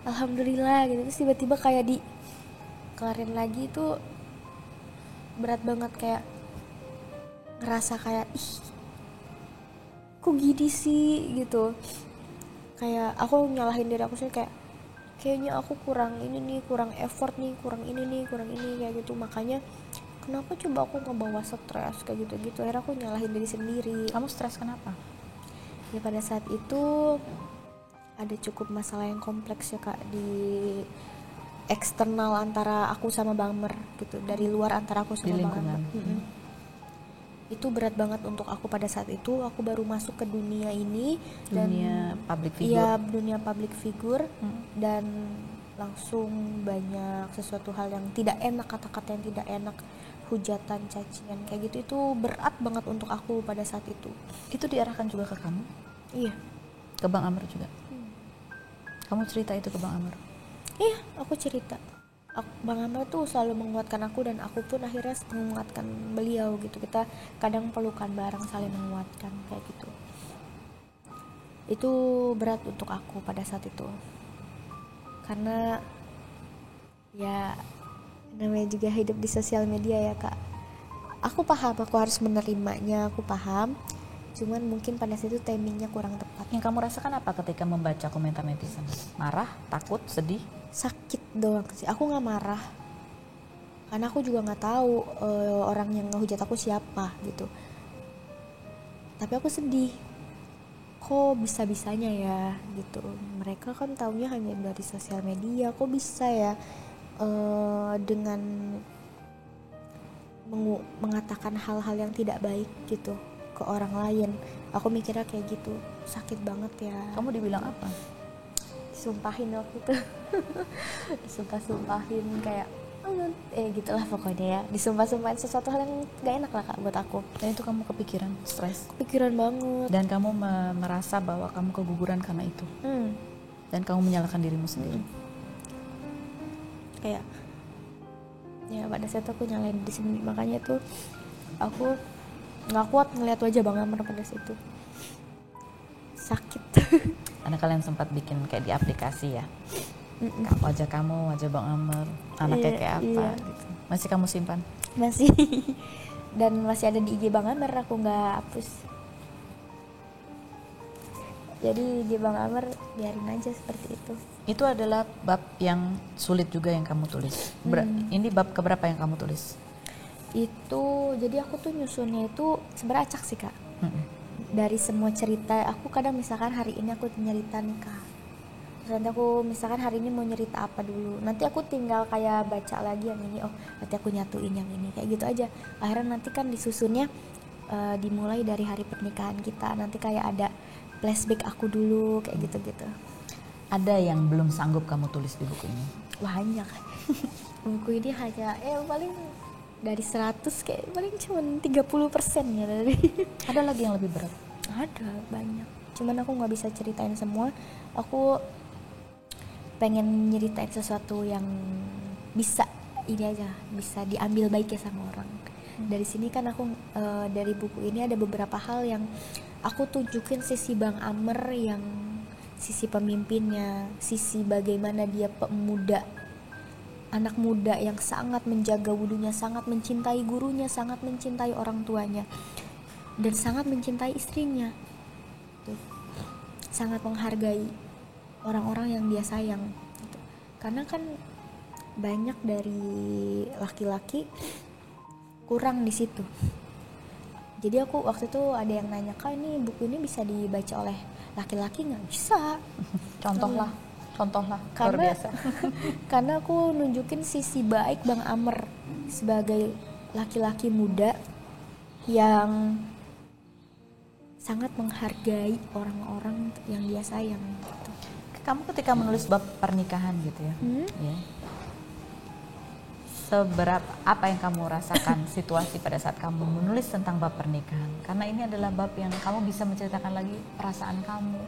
alhamdulillah gitu, terus tiba-tiba kayak dikelarin lagi, itu berat banget, kayak ngerasa kayak kok gini sih gitu. Kayak aku nyalahin diri aku sendiri, kayak kayaknya aku kurang ini nih, kurang effort nih, kurang ini nih, kurang ini, kayak gitu. Makanya kenapa coba aku ngebawa stres kayak gitu-gitu, akhirnya aku nyalahin diri sendiri. Kamu stres kenapa? Ya pada saat itu ada cukup masalah yang kompleks ya kak, di eksternal antara aku sama Bang Mer gitu, dari luar antara aku sama Di Bang lingkungan. Mer. Itu berat banget untuk aku pada saat itu. Aku baru masuk ke dunia ini, Dunia public figure. iya, dunia public figure, dan langsung banyak sesuatu hal yang tidak enak, kata-kata yang tidak enak, hujatan, cacian kayak gitu. Itu berat banget untuk aku pada saat itu. Itu diarahkan juga ke kamu? Iya. Ke Bang Amr juga? Kamu cerita itu ke Bang Amr? Iya, aku cerita. Bang Amr tuh selalu menguatkan aku, dan aku pun akhirnya menguatkan beliau gitu. Kita kadang pelukan bareng, saling menguatkan kayak gitu. Itu berat untuk aku pada saat itu, karena ya namanya juga hidup di sosial media ya kak. Aku paham, aku harus menerimanya, aku paham. Cuman mungkin pada saat itu timingnya kurang tepat. Yang kamu rasakan apa ketika membaca komentar netizen? Marah, takut, sedih? Sakit doang sih, aku nggak marah karena aku juga nggak tahu orang yang ngehujat aku siapa gitu. Tapi aku sedih, kok bisa-bisanya ya gitu. Mereka kan taunya hanya dari sosial media, kok bisa ya dengan mengatakan hal-hal yang tidak baik gitu ke orang lain. Aku mikirnya kayak gitu, sakit banget ya. Kamu dibilang apa? Sumpahin waktu itu. Disumpah-sumpahin kayak gitulah pokoknya ya, disumpah-sumpahin sesuatu hal yang gak enak lah kak buat aku. Dan itu kamu kepikiran, stres? Pikiran banget. Dan kamu merasa bahwa kamu keguguran karena itu? Dan kamu menyalahkan dirimu sendiri? Kayak ya pada saat itu aku nyalain di sini, makanya tuh aku nggak kuat ngeliat wajah Bang Amr pada saat itu. Sakit. Karena kalian sempat bikin kayak di aplikasi ya, wajah kamu, wajah Bang Amr, anaknya kayak apa gitu. Masih kamu simpan? Masih. Dan masih ada di IG Bang Amr, aku nggak hapus. Jadi IG Bang Amr biarin aja seperti itu. Itu adalah bab yang sulit juga yang kamu tulis. Ini bab keberapa yang kamu tulis? Itu jadi aku tuh nyusunnya itu sebenarnya acak sih kak. Dari semua cerita, aku kadang misalkan hari ini aku nyerita nikah, terus nanti aku misalkan hari ini mau nyerita apa dulu, nanti aku tinggal kayak baca lagi yang ini, oh nanti aku nyatuin yang ini, kayak gitu aja. Akhirnya nanti kan disusunnya dimulai dari hari pernikahan kita, nanti kayak ada flashback aku dulu kayak gitu-gitu. Ada yang belum sanggup kamu tulis di buku ini? Banyak. Buku ini hanya paling dari 100 kayak paling cuma 30% ya dari. Ada lagi yang lebih berat? Ada banyak, cuman aku nggak bisa ceritain semua. Aku pengen nyeritain sesuatu yang bisa ini aja, bisa diambil baiknya sama orang. Dari sini kan aku dari buku ini ada beberapa hal yang aku tunjukin sisi Bang Amr, yang sisi pemimpinnya, sisi bagaimana dia pemuda, anak muda yang sangat menjaga wudunya, sangat mencintai gurunya, sangat mencintai orang tuanya, dan sangat mencintai istrinya. itu sangat menghargai orang-orang yang dia sayang gitu. Karena kan banyak dari laki-laki kurang di situ. Jadi aku waktu itu ada yang nanya, Kak, ini buku ini bisa dibaca oleh laki-laki nggak? Bisa. Contohlah luar Karena biasa. karena aku nunjukin sisi baik Bang Amr sebagai laki-laki muda yang sangat menghargai orang-orang yang dia sayang gitu. Kamu ketika menulis bab pernikahan gitu ya, ya. Seberapa apa yang kamu rasakan situasi pada saat kamu menulis tentang bab pernikahan? Karena ini adalah bab yang kamu bisa menceritakan lagi perasaan kamu,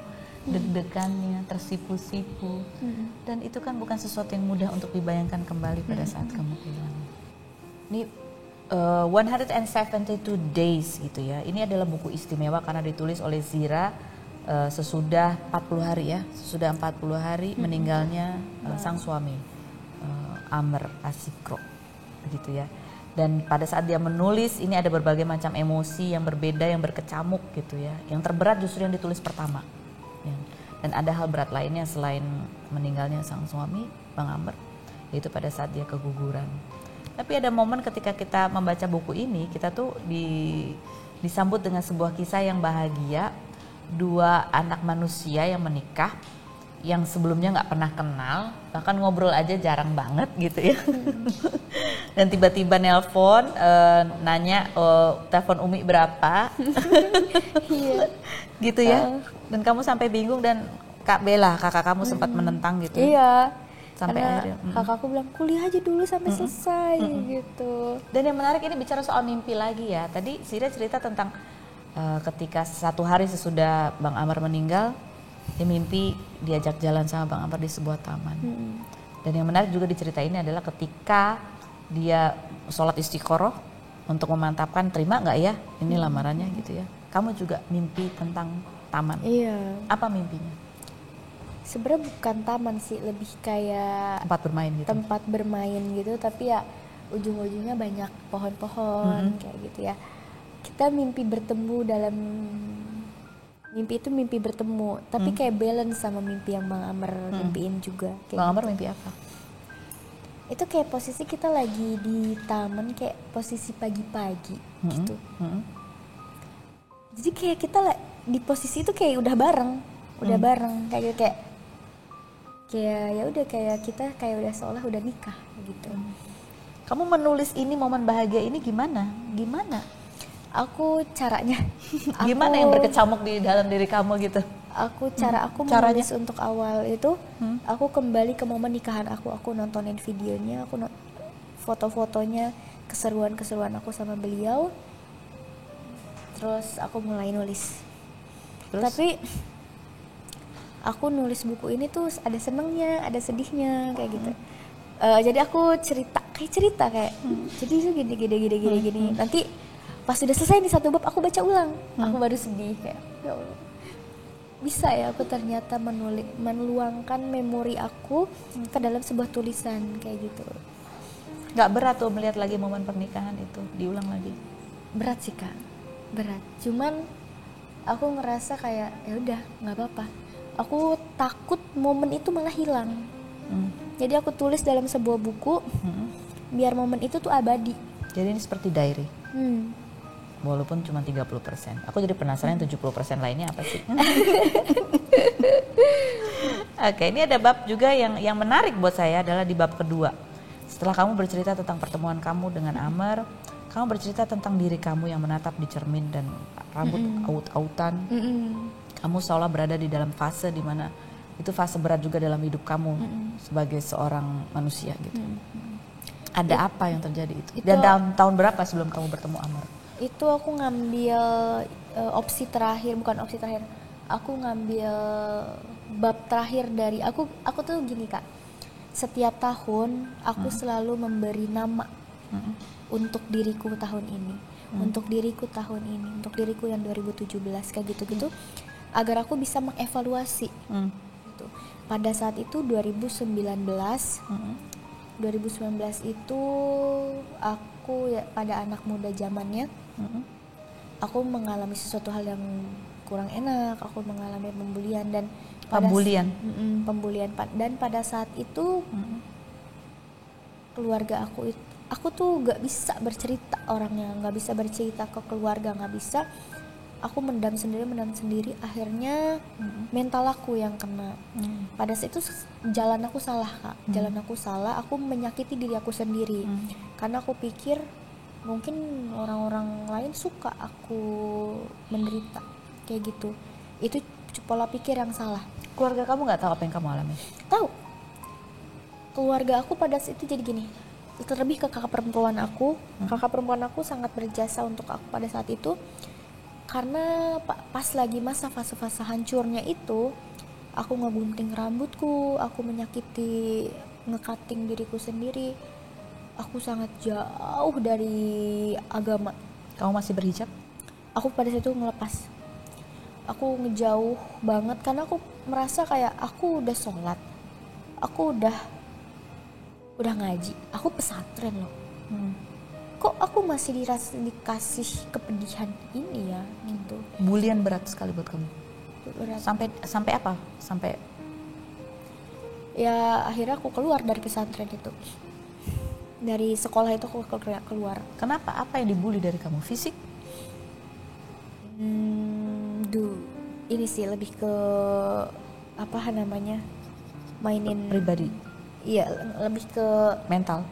deg-degannya, tersipu-sipu, dan itu kan bukan sesuatu yang mudah untuk dibayangkan kembali pada saat kamu kehilangan. Ini 172 Days gitu ya. Ini adalah buku istimewa karena ditulis oleh Zira sesudah 40 hari ya, sesudah 40 hari meninggalnya sang suami Amr Asikro begitu ya. Dan pada saat dia menulis ini ada berbagai macam emosi yang berbeda yang berkecamuk gitu ya. Yang terberat justru yang ditulis pertama. Ya. Dan ada hal berat lainnya selain meninggalnya sang suami Bang Amr, yaitu pada saat dia keguguran. Tapi ada momen ketika kita membaca buku ini, kita tuh disambut dengan sebuah kisah yang bahagia. Dua anak manusia yang menikah, yang sebelumnya nggak pernah kenal, bahkan ngobrol aja jarang banget gitu ya. Dan tiba-tiba nelpon, nanya telepon Umi berapa, gitu ya. Dan kamu sampai bingung dan Kak Bella, kakak kamu sempat menentang gitu. Iya. Sampai Karena akhirnya. kakakku bilang kuliah aja dulu sampai selesai gitu. Dan yang menarik ini bicara soal mimpi lagi ya. Tadi Zira cerita tentang ketika satu hari sesudah Bang Amr meninggal, dia mimpi diajak jalan sama Bang Amr di sebuah taman. Dan yang menarik juga di cerita ini adalah ketika dia sholat istiqoroh untuk memantapkan terima nggak ya ini lamarannya gitu ya. Kamu juga mimpi tentang taman. Iya. Apa mimpinya? Sebenarnya bukan taman sih, lebih kayak Tempat bermain gitu. tempat bermain gitu, tapi ya ujung-ujungnya banyak pohon-pohon kayak gitu ya. Kita mimpi bertemu dalam mimpi itu mimpi bertemu, tapi kayak balance sama mimpi yang Bang Amr mimpiin juga. Kayak Bang Amr gitu. mimpi apa? Itu kayak posisi kita lagi di taman, kayak posisi pagi-pagi gitu. Jadi kayak kita di posisi itu kayak udah bareng kayak gitu, kayak ya udah kayak kita kayak udah seolah udah nikah gitu. Kamu menulis ini momen bahagia ini gimana? Aku caranya Gimana yang berkecamuk di dalam diri kamu gitu? aku Caranya? menulis untuk awal itu aku kembali ke momen nikahan aku nontonin videonya, foto-fotonya, keseruan aku sama beliau, terus aku mulai nulis. Terus? Tapi aku nulis buku ini tuh ada senengnya, ada sedihnya kayak gitu. Jadi aku cerita kayak jadi itu gini. Nanti pas sudah selesai nih satu bab aku baca ulang, aku baru sedih kayak ya Allah, bisa ya aku ternyata meluangkan memori aku ke dalam sebuah tulisan kayak gitu. Gak berat tuh melihat lagi momen pernikahan itu diulang lagi? Berat sih Kak, berat. Cuman aku ngerasa kayak ya udah nggak apa-apa. Aku takut momen itu malah hilang. Jadi aku tulis dalam sebuah buku biar momen itu tuh abadi. Jadi ini seperti diary. Walaupun cuma 30%. Aku jadi penasaran 70% lainnya apa sih? Oke, ini ada bab juga yang menarik buat saya adalah di bab kedua. Setelah kamu bercerita tentang pertemuan kamu dengan Amr, kamu bercerita tentang diri kamu yang menatap di cermin dan rambut aut-autan. Kamu seolah berada di dalam fase di mana itu fase berat juga dalam hidup kamu sebagai seorang manusia gitu. Ada apa yang terjadi itu? Dan dalam tahun berapa sebelum kamu bertemu Amr? Itu aku ngambil aku ngambil bab terakhir dari aku tuh gini Kak, setiap tahun aku selalu memberi nama untuk diriku tahun ini, untuk diriku yang 2017 kayak gitu agar aku bisa mengevaluasi gitu. Pada saat itu 2019 itu aku ya pada anak muda zamannya aku mengalami sesuatu hal yang kurang enak, aku mengalami pembulian dan pembulian dan pada saat itu keluarga aku tuh nggak bisa bercerita orangnya, nggak bisa bercerita ke keluarga, nggak bisa. Aku mendam sendiri, akhirnya mental aku yang kena. Pada saat itu jalan aku salah, Kak. Jalan aku salah, aku menyakiti diri aku sendiri. Karena aku pikir mungkin orang-orang lain suka aku menderita kayak gitu. Itu pola pikir yang salah. Keluarga kamu nggak tahu apa yang kamu alami? Tahu. Keluarga aku pada saat itu jadi gini. Terlebih ke kakak perempuan aku. Kakak perempuan aku sangat berjasa untuk aku pada saat itu. Karena pas lagi masa fase-fase hancurnya itu, aku ngegunting rambutku, aku menyakiti, ngekating diriku sendiri. Aku sangat jauh dari agama. Kamu masih berhijab? Aku pada saat itu ngelepas. Aku ngejauh banget karena aku merasa kayak aku udah sholat, aku udah ngaji, aku pesantren loh. Kok aku masih dikasih kepedihan ini ya gitu. Bulian berat sekali buat kamu. Berat. Sampai apa? Sampai Ya akhirnya aku keluar dari pesantren itu. Dari sekolah itu aku keluar. Kenapa? Apa yang dibully dari kamu? Fisik? Ini sih lebih ke apa namanya? Mainin Pribadi? Iya, lebih ke Mental?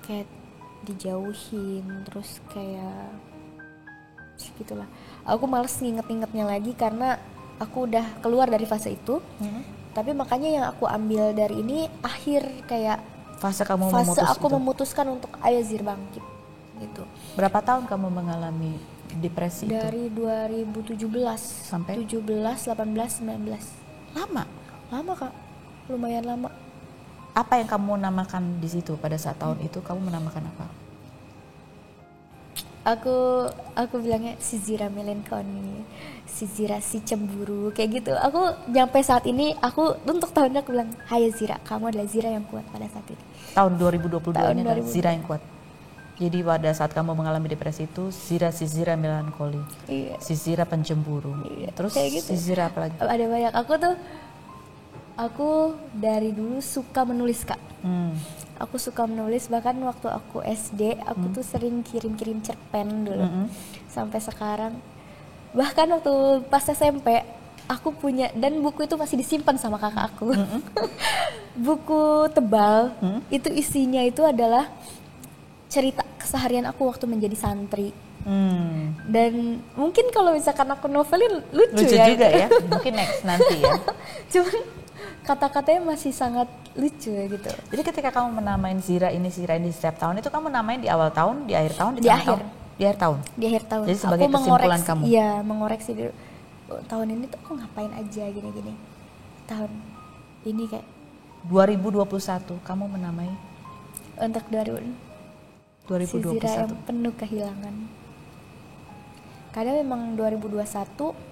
Kayak dijauhin, terus kayak gitulah. Aku males nginget-ingetnya lagi karena aku udah keluar dari fase itu. Tapi makanya yang aku ambil dari ini akhir kayak fase aku memutuskan untuk ayo Zir bangkit gitu. Berapa tahun kamu mengalami depresi dari itu? 2017 sampai 17, 18, 19. Lama Kak, lumayan lama. Apa yang kamu namakan di situ pada saat tahun itu? Kamu menamakan apa? Aku bilangnya si Zira melankoli, si Zira si cemburu kayak gitu. Aku sampai saat ini untuk tahunnya aku bilang, hai Zira, kamu adalah Zira yang kuat pada saat ini. Tahun 2022 Tahun ini adalah 2022. Zira yang kuat. Jadi pada saat kamu mengalami depresi itu si Zira melankoli, si Zira pencemburu. Terus kayak gitu. si Zira apa lagi? Ada banyak. Aku dari dulu suka menulis Kak. Aku suka menulis, bahkan waktu aku SD aku tuh sering kirim cerpen dulu. Sampai sekarang. Bahkan waktu pas SMP aku punya, dan buku itu masih disimpan sama kakak aku. Buku tebal, itu isinya itu adalah cerita keseharian aku waktu menjadi santri. Dan mungkin kalau misalkan aku novelin lucu ya juga itu. Ya. Mungkin next nanti ya. Cuman kata-katanya masih sangat lucu ya gitu. Jadi ketika kamu menamain Zira ini setiap tahun itu kamu namain di awal tahun, di akhir tahun, Di akhir. tahun? Di akhir tahun. Di akhir tahun. Jadi sebagai kesimpulan kamu. Iya, mengoreksi dulu. Tahun ini tuh aku ngapain aja gini-gini. Tahun ini kayak 2021 kamu menamai untuk 2021. si Zira yang penuh kehilangan. Karena memang 2021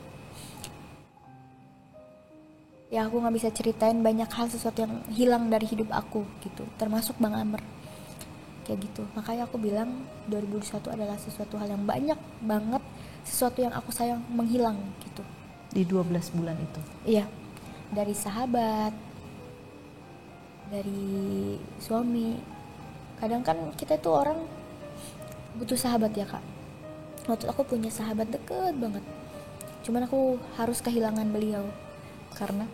ya aku nggak bisa ceritain banyak hal, sesuatu yang hilang dari hidup aku gitu, termasuk Bang Amer kayak gitu. Makanya aku bilang 2021 adalah sesuatu hal yang banyak banget, sesuatu yang aku sayang menghilang gitu di 12 bulan itu. Iya, dari sahabat, dari suami. Kadang kan kita tuh orang butuh sahabat ya Kak. Waktu aku punya sahabat deket banget, cuman aku harus kehilangan beliau karena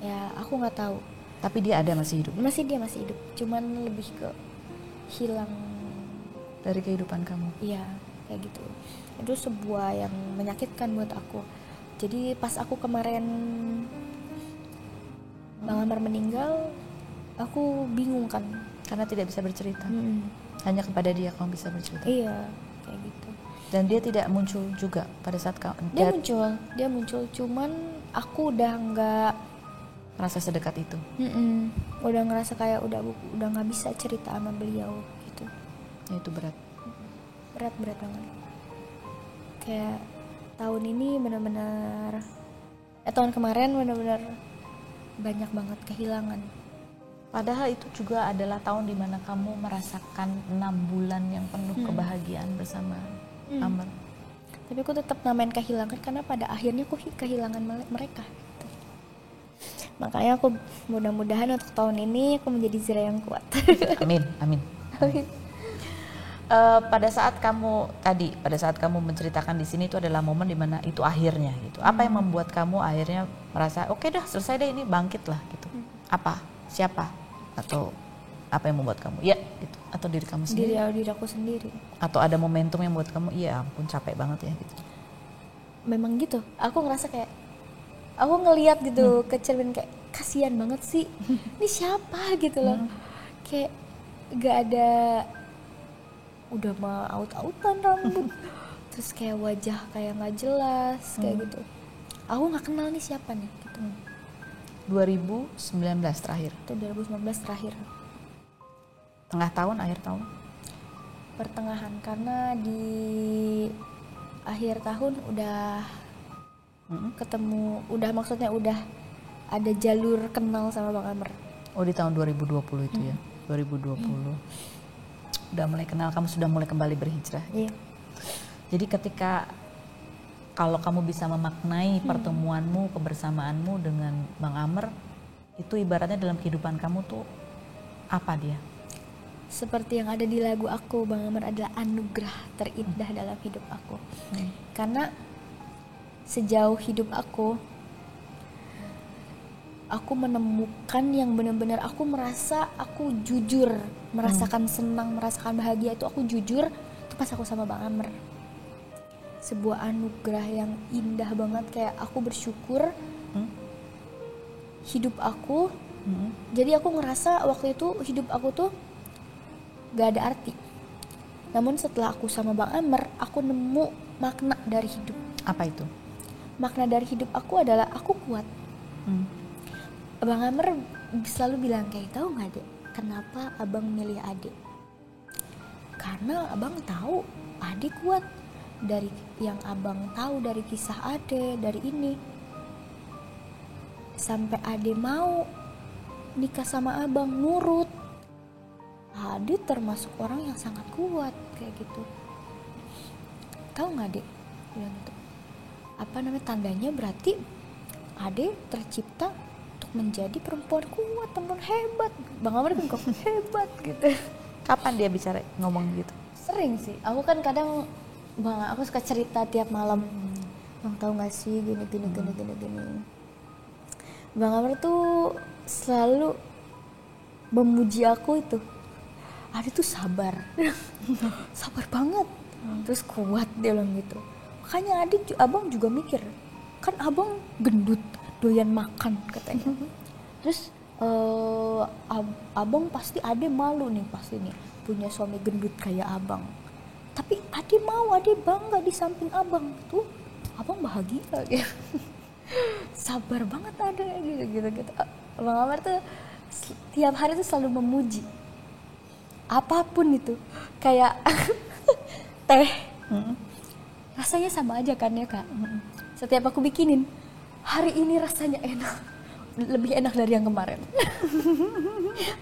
ya aku nggak tahu. Tapi dia masih hidup. Dia masih hidup, cuman lebih ke hilang dari kehidupan kamu. Iya, kayak gitu. Itu sebuah yang menyakitkan buat aku. Jadi pas aku kemarin Bang Amar meninggal, aku bingung kan karena tidak bisa bercerita. Hanya kepada dia kamu bisa bercerita. Iya, kayak gitu. Dan dia tidak muncul juga pada saat kamu. Dia muncul, cuman aku udah nggak merasa sedekat itu. Udah ngerasa kayak udah nggak bisa cerita sama beliau gitu. Ya, itu berat banget. Kayak tahun ini benar-benar tahun kemarin benar-benar banyak banget kehilangan. Padahal itu juga adalah tahun dimana kamu merasakan 6 bulan yang penuh kebahagiaan bersama Amar. Tapi aku tetap namain kehilangan karena pada akhirnya aku kehilangan mereka. Makanya aku mudah-mudahan untuk tahun ini aku menjadi Zira yang kuat. Amin, amin. Pada saat kamu menceritakan di sini itu adalah momen dimana itu akhirnya gitu. Apa yang membuat kamu akhirnya merasa oke dah selesai deh ini, bangkit lah gitu. Apa? Siapa? Atau apa yang membuat kamu ya gitu? Atau diri kamu sendiri? Diri aku sendiri. Atau ada momentum yang membuat kamu iya ampun capek banget ya gitu. Memang gitu. Aku ngerasa kayak aku ngelihat gitu ke cermin kayak kasihan banget sih. Ini siapa gitu loh. Kayak gak ada, udah mah aut-autan rambut. Terus kayak wajah kayak nggak jelas kayak gitu. Aku nggak kenal nih siapa nih gitu. 2019 terakhir. Itu 2019 terakhir. Tengah tahun, akhir tahun? Pertengahan, karena di akhir tahun udah ketemu, maksudnya udah ada jalur kenal sama Bang Amr. Oh di tahun 2020 itu ya, 2020. Udah mulai kenal, kamu sudah mulai kembali berhijrah. Iya. Jadi ketika kalau kamu bisa memaknai pertemuanmu, kebersamaanmu dengan Bang Amr, itu ibaratnya dalam kehidupan kamu tuh apa dia? Seperti yang ada di lagu aku, Bang Amr adalah anugerah terindah dalam hidup aku. Karena sejauh hidup aku menemukan yang benar-benar aku merasa aku jujur, merasakan senang, merasakan bahagia itu aku jujur, itu pas aku sama Bang Amr. Sebuah anugerah yang indah banget, kayak aku bersyukur hidup aku. Jadi aku ngerasa waktu itu hidup aku tuh gak ada arti. Namun setelah aku sama Bang Amr, aku nemu makna dari hidup. Apa itu? Makna dari hidup aku adalah aku kuat. Bang Amr selalu bilang kayak, tahu nggak Dek, kenapa abang milih Ade? Karena abang tahu Ade kuat. Dari yang abang tahu dari kisah Ade, dari ini, sampai Ade mau nikah sama abang, nurut. Ade termasuk orang yang sangat kuat kayak gitu. Tahu nggak Dek? Bilang gitu. Apa namanya, tandanya berarti Ade tercipta untuk menjadi perempuan kuat, perempuan hebat. Bang Amr kan kok hebat gitu. Kapan dia bicara ngomong gitu? Sering sih. Aku kan kadang aku suka cerita tiap malam. Bang tahu nggak sih gini. Bang Amr tuh selalu memuji aku itu. Ade tuh sabar. Sabar banget. Terus kuat, dia bilang gitu. Makanya abang juga mikir, kan abang gendut, doyan makan katanya. Terus abang pasti Ade malu nih pasti nih punya suami gendut kayak abang. Tapi Ade mau, Ade bangga di samping abang tuh, abang bahagia gitu. Sabar banget Ade gitu. Bang Amr tuh tiap hari tuh selalu memuji. Apapun itu, kayak teh, rasanya sama aja kan ya Kak. Setiap aku bikinin, hari ini rasanya enak, lebih enak dari yang kemarin.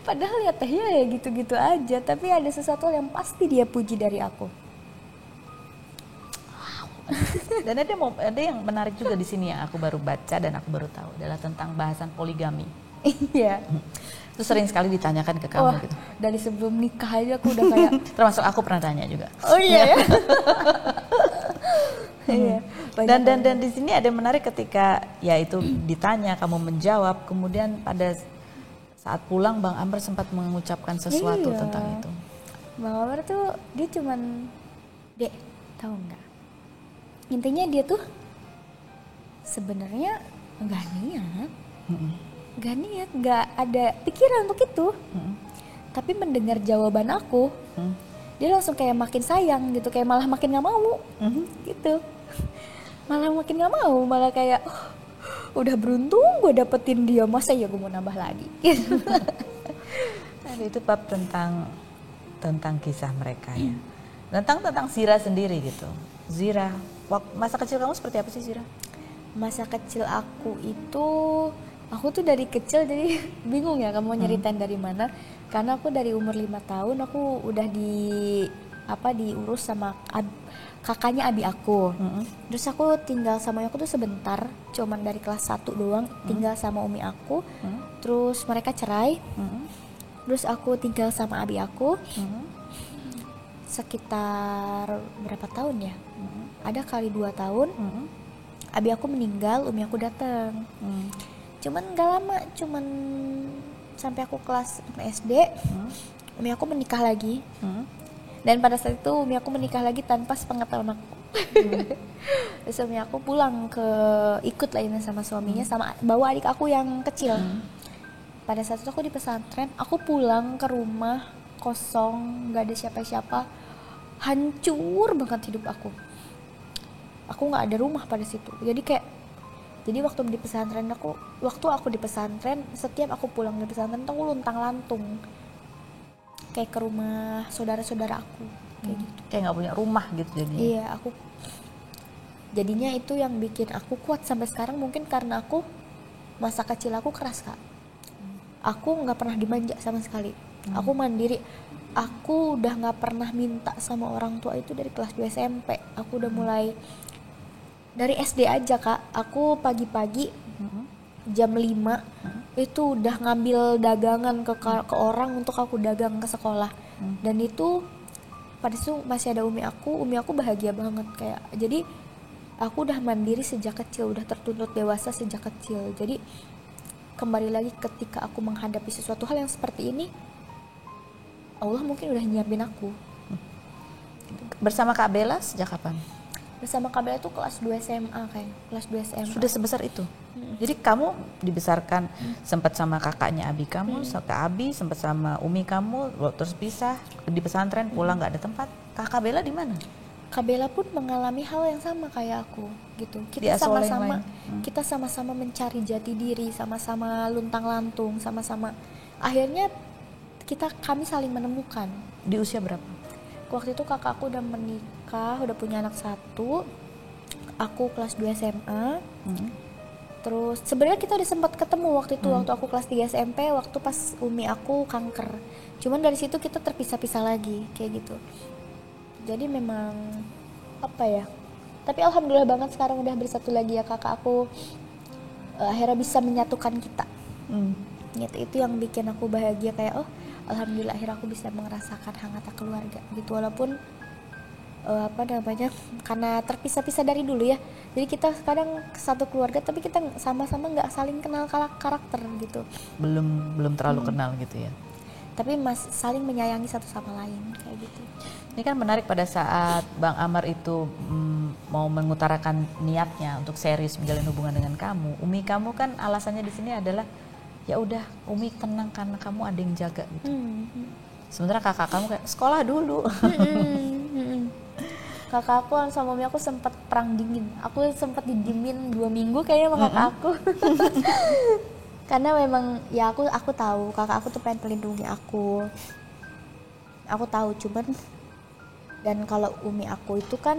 Padahal ya tehnya ya gitu-gitu aja, tapi ada sesuatu yang pasti dia puji dari aku. Dan ada yang menarik juga di sini yang aku baru baca dan aku baru tahu adalah tentang bahasan poligami. Iya. Itu sering sekali ditanyakan ke kamu gitu. Dari sebelum nikah aja aku udah kayak termasuk aku pernah tanya juga. Oh iya ya. Iya. Dan di sini ada yang menarik ketika ya itu ditanya kamu menjawab, kemudian pada saat pulang Bang Amr sempat mengucapkan sesuatu tentang itu. Bang Amr tuh dia cuman, Dek, tahu nggak? Intinya dia tuh sebenarnya nggak niat. Gak niat, gak ada pikiran untuk itu. Tapi mendengar jawaban aku, dia langsung kayak makin sayang gitu, kayak malah makin gak mau gitu. Malah makin gak mau, malah kayak udah beruntung gue dapetin dia, masa ya gue mau nambah lagi gitu. Itu bab tentang kisah mereka ya. Tentang Zira sendiri gitu. Zira, masa kecil kamu seperti apa sih Zira? Masa kecil aku itu, aku tuh dari kecil jadi bingung ya kamu nyeritain dari mana. Karena aku dari umur 5 tahun aku udah diurus sama kakaknya abi aku. Terus aku tinggal sama aku tuh sebentar, cuman dari kelas 1 doang, tinggal sama umi aku. Terus mereka cerai. Terus aku tinggal sama abi aku. Sekitar berapa tahun ya? Ada kali 2 tahun. Abi aku meninggal, umi aku datang. Cuman gak lama, cuman sampai aku kelas 6 SD. Umi aku menikah lagi. Dan pada saat itu umi aku menikah lagi tanpa sepengetahuan aku. Terus umi aku pulang ikut lainnya sama suaminya, sama bawa adik aku yang kecil. Pada saat itu aku di pesantren, aku pulang ke rumah kosong, gak ada siapa-siapa, hancur banget hidup aku. Aku nggak ada rumah pada situ. Jadi waktu aku di pesantren, setiap aku pulang dari pesantren tuh aku luntang-lantung kayak ke rumah saudara-saudara aku, kayak gitu. Kayak nggak punya rumah gitu jadinya. Iya, jadinya itu yang bikin aku kuat sampai sekarang, mungkin karena masa kecil aku keras, Kak. Aku nggak pernah dimanja sama sekali. Aku mandiri. Aku udah nggak pernah minta sama orang tua itu dari kelas 2 SMP. Aku udah mulai dari SD aja, Kak. Aku pagi-pagi jam 5 itu udah ngambil dagangan ke orang untuk aku dagang ke sekolah. Dan itu pada itu masih ada umi aku bahagia banget kayak. Jadi aku udah mandiri sejak kecil, udah tertuntut dewasa sejak kecil. Jadi kembali lagi ketika aku menghadapi sesuatu hal yang seperti ini, Allah mungkin udah nyiapin aku. Bersama Kak Bella sejak kapan? Bersama Kak Bella tuh kelas 2 SMA kayak. Kelas 2 SMA. Sudah sebesar itu? Jadi kamu dibesarkan sempat sama kakaknya abi kamu, Kak Abi, sempat sama umi kamu, terus pisah di pesantren, pulang nggak ada tempat. Kakak Bella di mana? Kak Bella pun mengalami hal yang sama kayak aku gitu. Kita sama-sama mencari jati diri, sama-sama luntang-lantung, sama-sama akhirnya kami saling menemukan. Di usia berapa? Waktu itu kakakku udah menikah, udah punya anak 1. Aku kelas 2 SMA. Terus sebenarnya kita udah sempat ketemu waktu itu, waktu aku kelas 3 SMP, waktu pas umi aku kanker. Cuman dari situ kita terpisah-pisah lagi kayak gitu. Jadi memang apa ya? Tapi alhamdulillah banget sekarang udah bersatu lagi ya kakak aku. Akhirnya bisa menyatukan kita. Itu yang bikin aku bahagia kayak alhamdulillah akhirnya aku bisa merasakan hangatnya keluarga gitu, walaupun karena terpisah-pisah dari dulu ya, jadi kita kadang satu keluarga tapi kita sama-sama nggak saling kenal karakter gitu, belum terlalu kenal gitu ya, tapi saling menyayangi satu sama lain kayak gitu. Ini kan menarik pada saat Bang Amar itu mau mengutarakan niatnya untuk serius menjalin hubungan dengan kamu. Umi kamu kan alasannya di sini adalah ya udah Umi tenang karena kamu ada yang jaga gitu. Sementara kakak kamu kayak sekolah dulu. Kakak aku sama mami aku sempat perang dingin. Aku sempat didiemin 2 minggu kayaknya sama kakak aku. Karena memang ya aku tahu kakak aku tuh pengen melindungi aku. Aku tahu, cuman dan kalau umi aku itu kan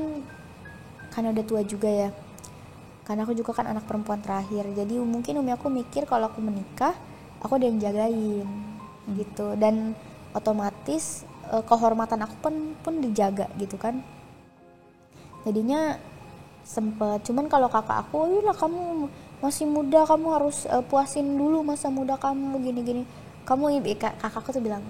udah tua juga ya. Karena aku juga kan anak perempuan terakhir. Jadi mungkin umi aku mikir kalau aku menikah, aku ada yang jagain gitu. Dan otomatis kehormatan aku pun dijaga gitu kan. Jadinya sempet, cuman kalau kakak aku, lah kamu masih muda, kamu harus puasin dulu masa muda kamu gini-gini. Kakakku tuh bilang,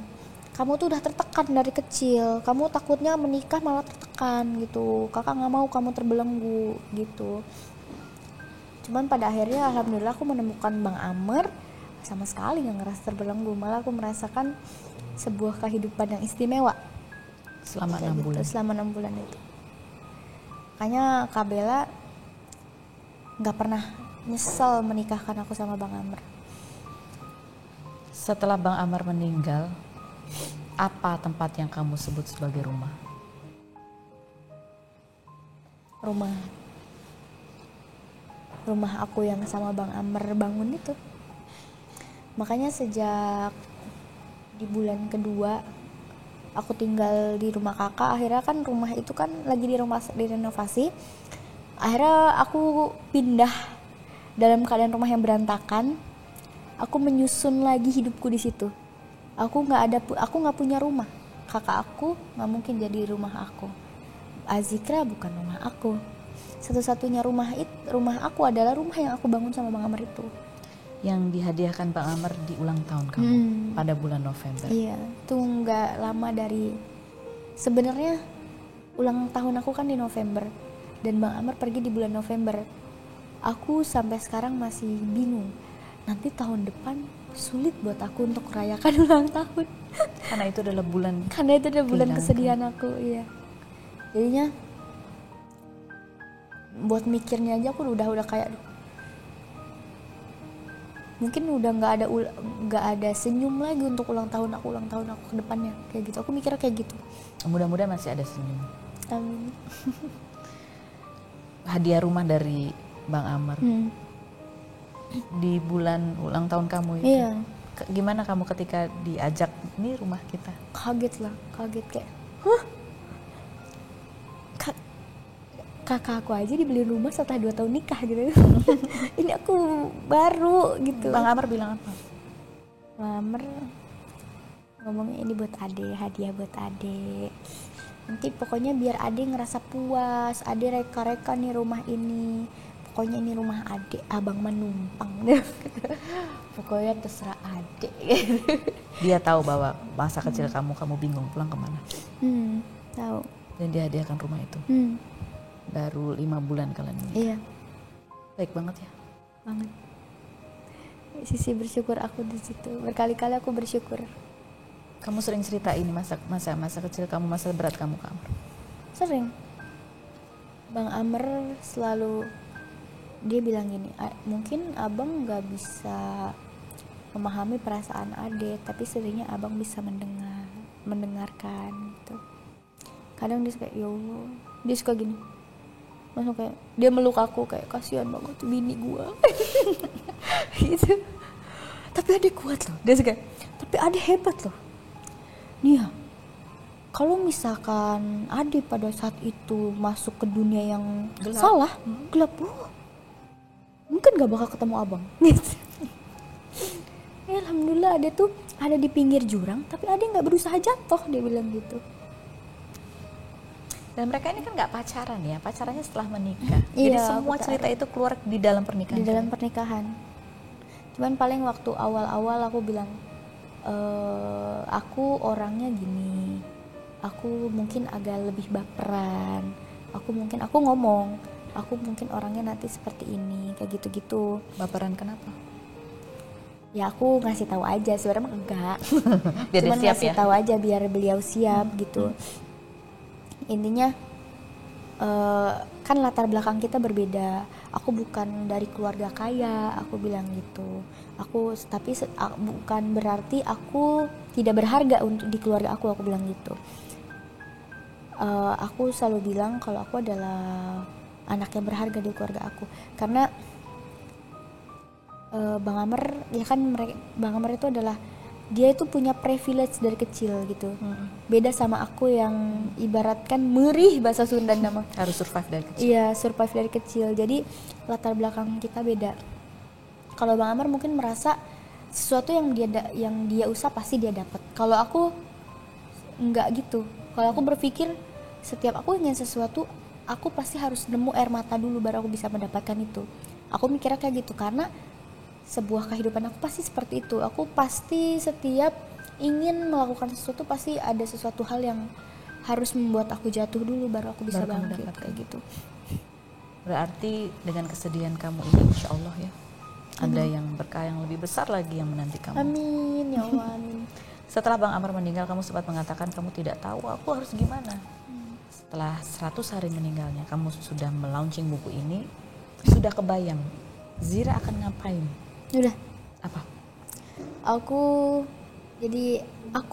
kamu tuh udah tertekan dari kecil, kamu takutnya menikah malah tertekan gitu. Kakak nggak mau kamu terbelenggu gitu. Cuman pada akhirnya alhamdulillah aku menemukan Bang Amar, sama sekali nggak ngerasa terbelenggu, malah aku merasakan sebuah kehidupan yang istimewa selama 6 bulan. Selama 6 bulan itu. Makanya Kak Bella nggak pernah nyesel menikahkan aku sama Bang Amar. Setelah Bang Amar meninggal, apa tempat yang kamu sebut sebagai rumah? Rumah aku yang sama Bang Amar bangun itu. Makanya sejak di bulan kedua aku tinggal di rumah kakak, akhirnya kan rumah itu kan lagi direnovasi. Akhirnya aku pindah dalam keadaan rumah yang berantakan. Aku menyusun lagi hidupku di situ. Aku nggak punya rumah. kakak aku nggak mungkin jadi rumah aku. Azikra bukan rumah aku. Satu-satunya rumah aku adalah rumah yang aku bangun sama Bang Amr itu. Yang dihadiahkan Bang Amr di ulang tahun kamu pada bulan November. Iya, itu nggak lama dari, sebenarnya ulang tahun aku kan di November dan Bang Amr pergi di bulan November. Aku sampai sekarang masih bingung. Nanti tahun depan sulit buat aku untuk merayakan ulang tahun. Karena itu adalah bulan Kesedihan aku, iya. Jadinya buat mikirnya aja aku udah kayak mungkin udah nggak ada senyum lagi untuk ulang tahun aku ke depannya kayak gitu. Aku mikirnya kayak gitu. Mudah-mudahan masih ada senyum. Amin. Hadiah rumah dari Bang Amr di bulan ulang tahun kamu itu. Iya. Gimana kamu ketika diajak, ini rumah kita? Kaget kayak kakak aku aja dibeliin rumah setelah 2 tahun nikah gitu. Ini aku baru gitu. Bang Amr bilang apa? Bang Amr ngomongnya ini buat Ade, hadiah buat Ade. Nanti pokoknya biar Ade ngerasa puas, Ade reka-reka nih rumah ini. Pokoknya ini rumah Ade, abang menumpang. Pokoknya terserah Ade. Dia tahu bahwa masa kecil kamu bingung pulang kemana. Tahu. Dan dia hadiahkan rumah itu. Baru 5 bulan kalian menikah. Iya. Baik banget ya. Banget. Sisi bersyukur aku di situ. Berkali-kali aku bersyukur. Kamu sering cerita ini masa kecil kamu, masa berat kamu ke Amr? Sering. Bang Amr selalu dia bilang gini, mungkin abang nggak bisa memahami perasaan Ade, tapi sebenarnya abang bisa mendengarkan gitu. Kadang dia suka, ya Allah, dia suka gini, langsung kayak dia meluk aku kayak kasihan banget tuh bini gua. Gitu. Tapi Ade kuat loh, dia suka, tapi Ade hebat loh. Nih ya, kalau misalkan Ade pada saat itu masuk ke dunia yang gelap, gelap mungkin gak bakal ketemu abang. Gitu. Ya, alhamdulillah Ade tuh ada di pinggir jurang, tapi Ade nggak berusaha jatuh, dia bilang gitu. Dan mereka ini kan nggak pacaran ya, pacarannya setelah menikah. Iya, jadi semua cerita itu keluar di dalam pernikahan. Di dalam pernikahan. Cuman paling waktu awal-awal aku bilang, aku orangnya gini, aku mungkin agak lebih baperan, aku ngomong, aku mungkin orangnya nanti seperti ini, kayak gitu-gitu. Baperan kenapa? Ya aku ngasih tahu aja, sebenarnya enggak. Biar cuman siap ngasih tahu aja biar beliau siap gitu. Intinya kan latar belakang kita berbeda. Aku bukan dari keluarga kaya, aku bilang gitu. Tapi bukan berarti aku tidak berharga untuk di keluarga aku bilang gitu. Aku selalu bilang kalau aku adalah anak yang berharga di keluarga aku, karena Bang Amr ya kan, Bang Amr itu adalah dia itu punya privilege dari kecil gitu. Beda sama aku yang ibaratkan merih bahasa Sunda nama. Harus survive dari kecil. Iya, survive dari kecil. Jadi latar belakang kita beda. Kalau Bang Amr mungkin merasa sesuatu yang dia usah pasti dia dapat. Kalau aku enggak gitu. Kalau aku berpikir setiap aku ingin sesuatu, aku pasti harus nemu air mata dulu baru aku bisa mendapatkan itu. Aku mikirnya kayak gitu karena sebuah kehidupan aku pasti seperti itu. Aku pasti setiap ingin melakukan sesuatu pasti ada sesuatu hal yang harus membuat aku jatuh dulu baru aku bisa bangkit kayak gitu. Berarti dengan kesedihan kamu ini insya Allah ya ada yang berkah yang lebih besar lagi yang menanti kamu. Amin ya Allah, amin. Setelah Bang Amr meninggal, kamu sempat mengatakan kamu tidak tahu aku harus gimana. Setelah 100 hari meninggalnya, kamu sudah melaunching buku ini, sudah kebayang Zira akan ngapain? Udah. Apa? Aku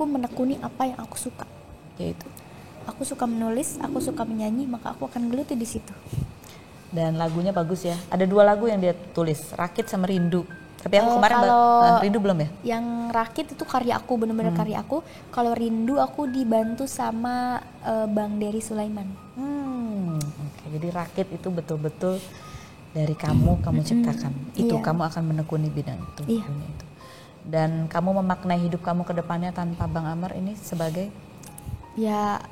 menekuni apa yang aku suka. Yaitu? Aku suka menulis, aku suka menyanyi, maka aku akan geluti di situ. Dan lagunya bagus ya. Ada 2 lagu yang dia tulis, Rakit sama Rindu. Tapi aku kemarin Rindu belum ya? Yang Rakit itu karya aku, bener-bener karya aku. Kalau Rindu aku dibantu sama Bang Dery Sulaiman. Oke. Jadi Rakit itu betul-betul dari kamu ciptakan. Itu kamu akan menekuni bidang itu. Iya. Itu. Dan kamu memaknai hidup kamu ke depannya tanpa Bang Amr ini sebagai ya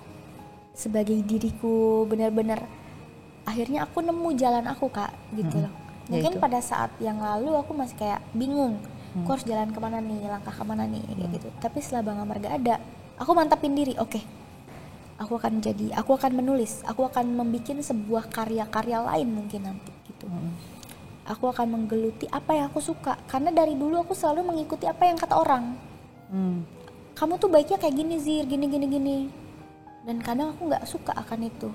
sebagai diriku benar-benar akhirnya aku nemu jalan aku Kak gitu loh. Mungkin pada saat yang lalu aku masih kayak bingung, aku harus jalan kemana nih, langkah kemana nih kayak gitu. Tapi setelah Bang Amar gak ada, aku mantapin diri, oke, aku akan menulis, aku akan membuat sebuah karya-karya lain mungkin nanti gitu. Aku akan menggeluti apa yang aku suka, karena dari dulu aku selalu mengikuti apa yang kata orang. Kamu tuh baiknya kayak gini Zir, gini. Dan kadang aku nggak suka akan itu.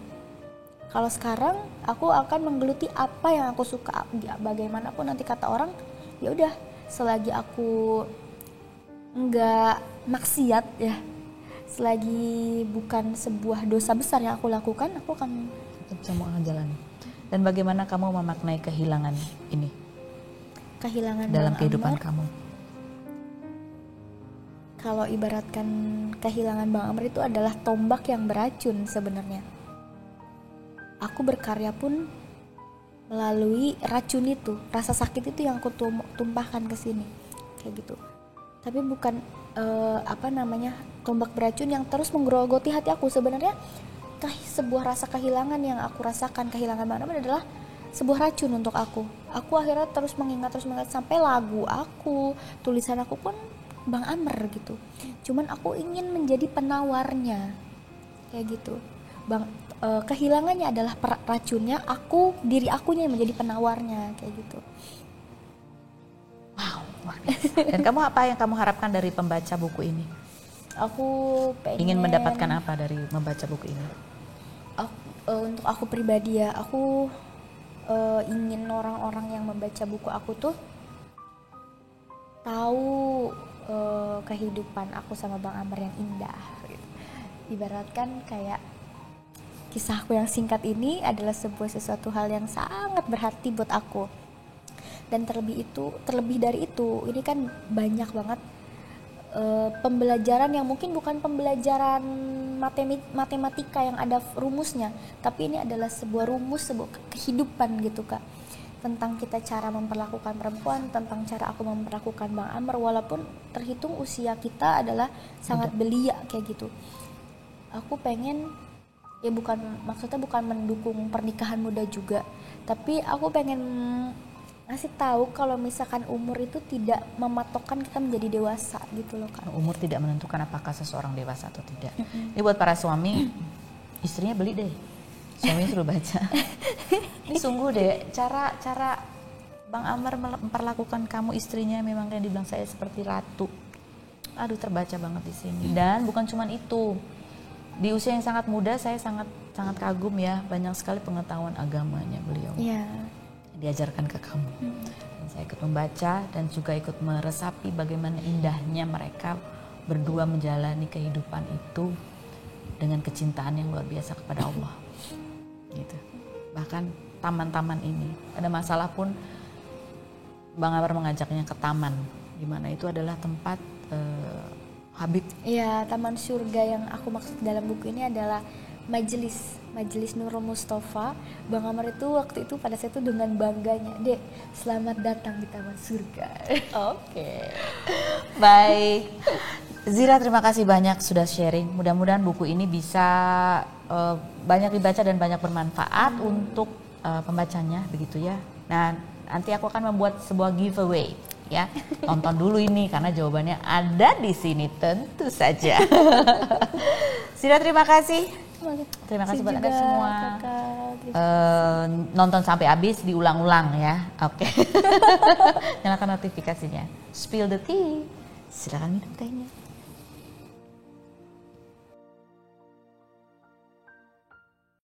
Kalau sekarang aku akan menggeluti apa yang aku suka, bagaimanapun nanti kata orang, ya udah, selagi aku nggak maksiat ya, selagi bukan sebuah dosa besar yang aku lakukan, aku akan jalan. Dan bagaimana kamu memaknai kehilangan ini? Kehilangan dalam Bang kehidupan Amar, kamu? kalau ibaratkan kehilangan Bang Amar itu adalah tombak yang beracun sebenarnya. Aku berkarya pun melalui racun itu, rasa sakit itu yang aku tumpahkan ke sini, kayak gitu. Tapi bukan tombak beracun yang terus menggerogoti hati aku. Sebenarnya sebuah rasa kehilangan yang aku rasakan, kehilangan Bang Amar adalah sebuah racun untuk aku. Aku akhirnya terus mengingat sampai lagu aku, tulisan aku pun Bang Amar gitu. Cuman aku ingin menjadi penawarnya, kayak gitu. Kehilangannya adalah racunnya, diri akunya yang menjadi penawarnya, kayak gitu. Wow, luar biasa. Dan kamu apa yang kamu harapkan dari pembaca buku ini? Aku ingin mendapatkan apa dari membaca buku ini? Untuk aku pribadi ya, aku ingin orang-orang yang membaca buku aku tuh tahu kehidupan aku sama Bang Amar yang indah gitu. Ibaratkan kayak kisahku yang singkat ini adalah sesuatu hal yang sangat berarti buat aku. Dan terlebih dari itu, ini kan banyak banget pembelajaran yang mungkin bukan pembelajaran matematika yang ada rumusnya, tapi ini adalah sebuah kehidupan gitu Kak, tentang kita cara memperlakukan perempuan, tentang cara aku memperlakukan Bang Amar, walaupun terhitung usia kita adalah sangat belia kayak gitu. Aku pengen maksudnya bukan mendukung pernikahan muda juga, tapi aku pengen ngasih tahu kalau misalkan umur itu tidak mematokkan kita menjadi dewasa gitu loh Kak. Umur tidak menentukan apakah seseorang dewasa atau tidak. Ini buat para suami, istrinya beli deh, suaminya suruh baca. Ini sungguh deh, cara Bang Amar memperlakukan kamu istrinya memang kayak dibilang saya seperti ratu. Aduh, terbaca banget di sini. Dan bukan cuma itu, di usia yang sangat muda saya sangat kagum ya, banyak sekali pengetahuan agamanya beliau. Iya. Diajarkan ke kamu. Dan saya ikut membaca dan juga ikut meresapi bagaimana indahnya mereka berdua menjalani kehidupan itu dengan kecintaan yang luar biasa kepada Allah. Gitu. Bahkan taman-taman ini, ada masalah pun Bang Amar mengajaknya ke taman, di mana itu adalah tempat Habib. Iya, taman surga yang aku maksud dalam buku ini adalah Majelis Nurul Mustafa. Bang Amar itu waktu itu pada saat itu dengan bangganya, "Dek, selamat datang di taman surga." Oke. Baik. Zira, terima kasih banyak sudah sharing. Mudah-mudahan buku ini bisa banyak dibaca dan banyak bermanfaat untuk pembacanya, begitu ya. Nah, nanti aku akan membuat sebuah giveaway ya. Tonton dulu ini karena jawabannya ada di sini tentu saja. Zira, terima kasih. Terima kasih buat Anda semua. Nonton sampai habis, diulang-ulang ya. Oke. Nyalakan notifikasinya. Spill the tea. Silakan minum tehnya.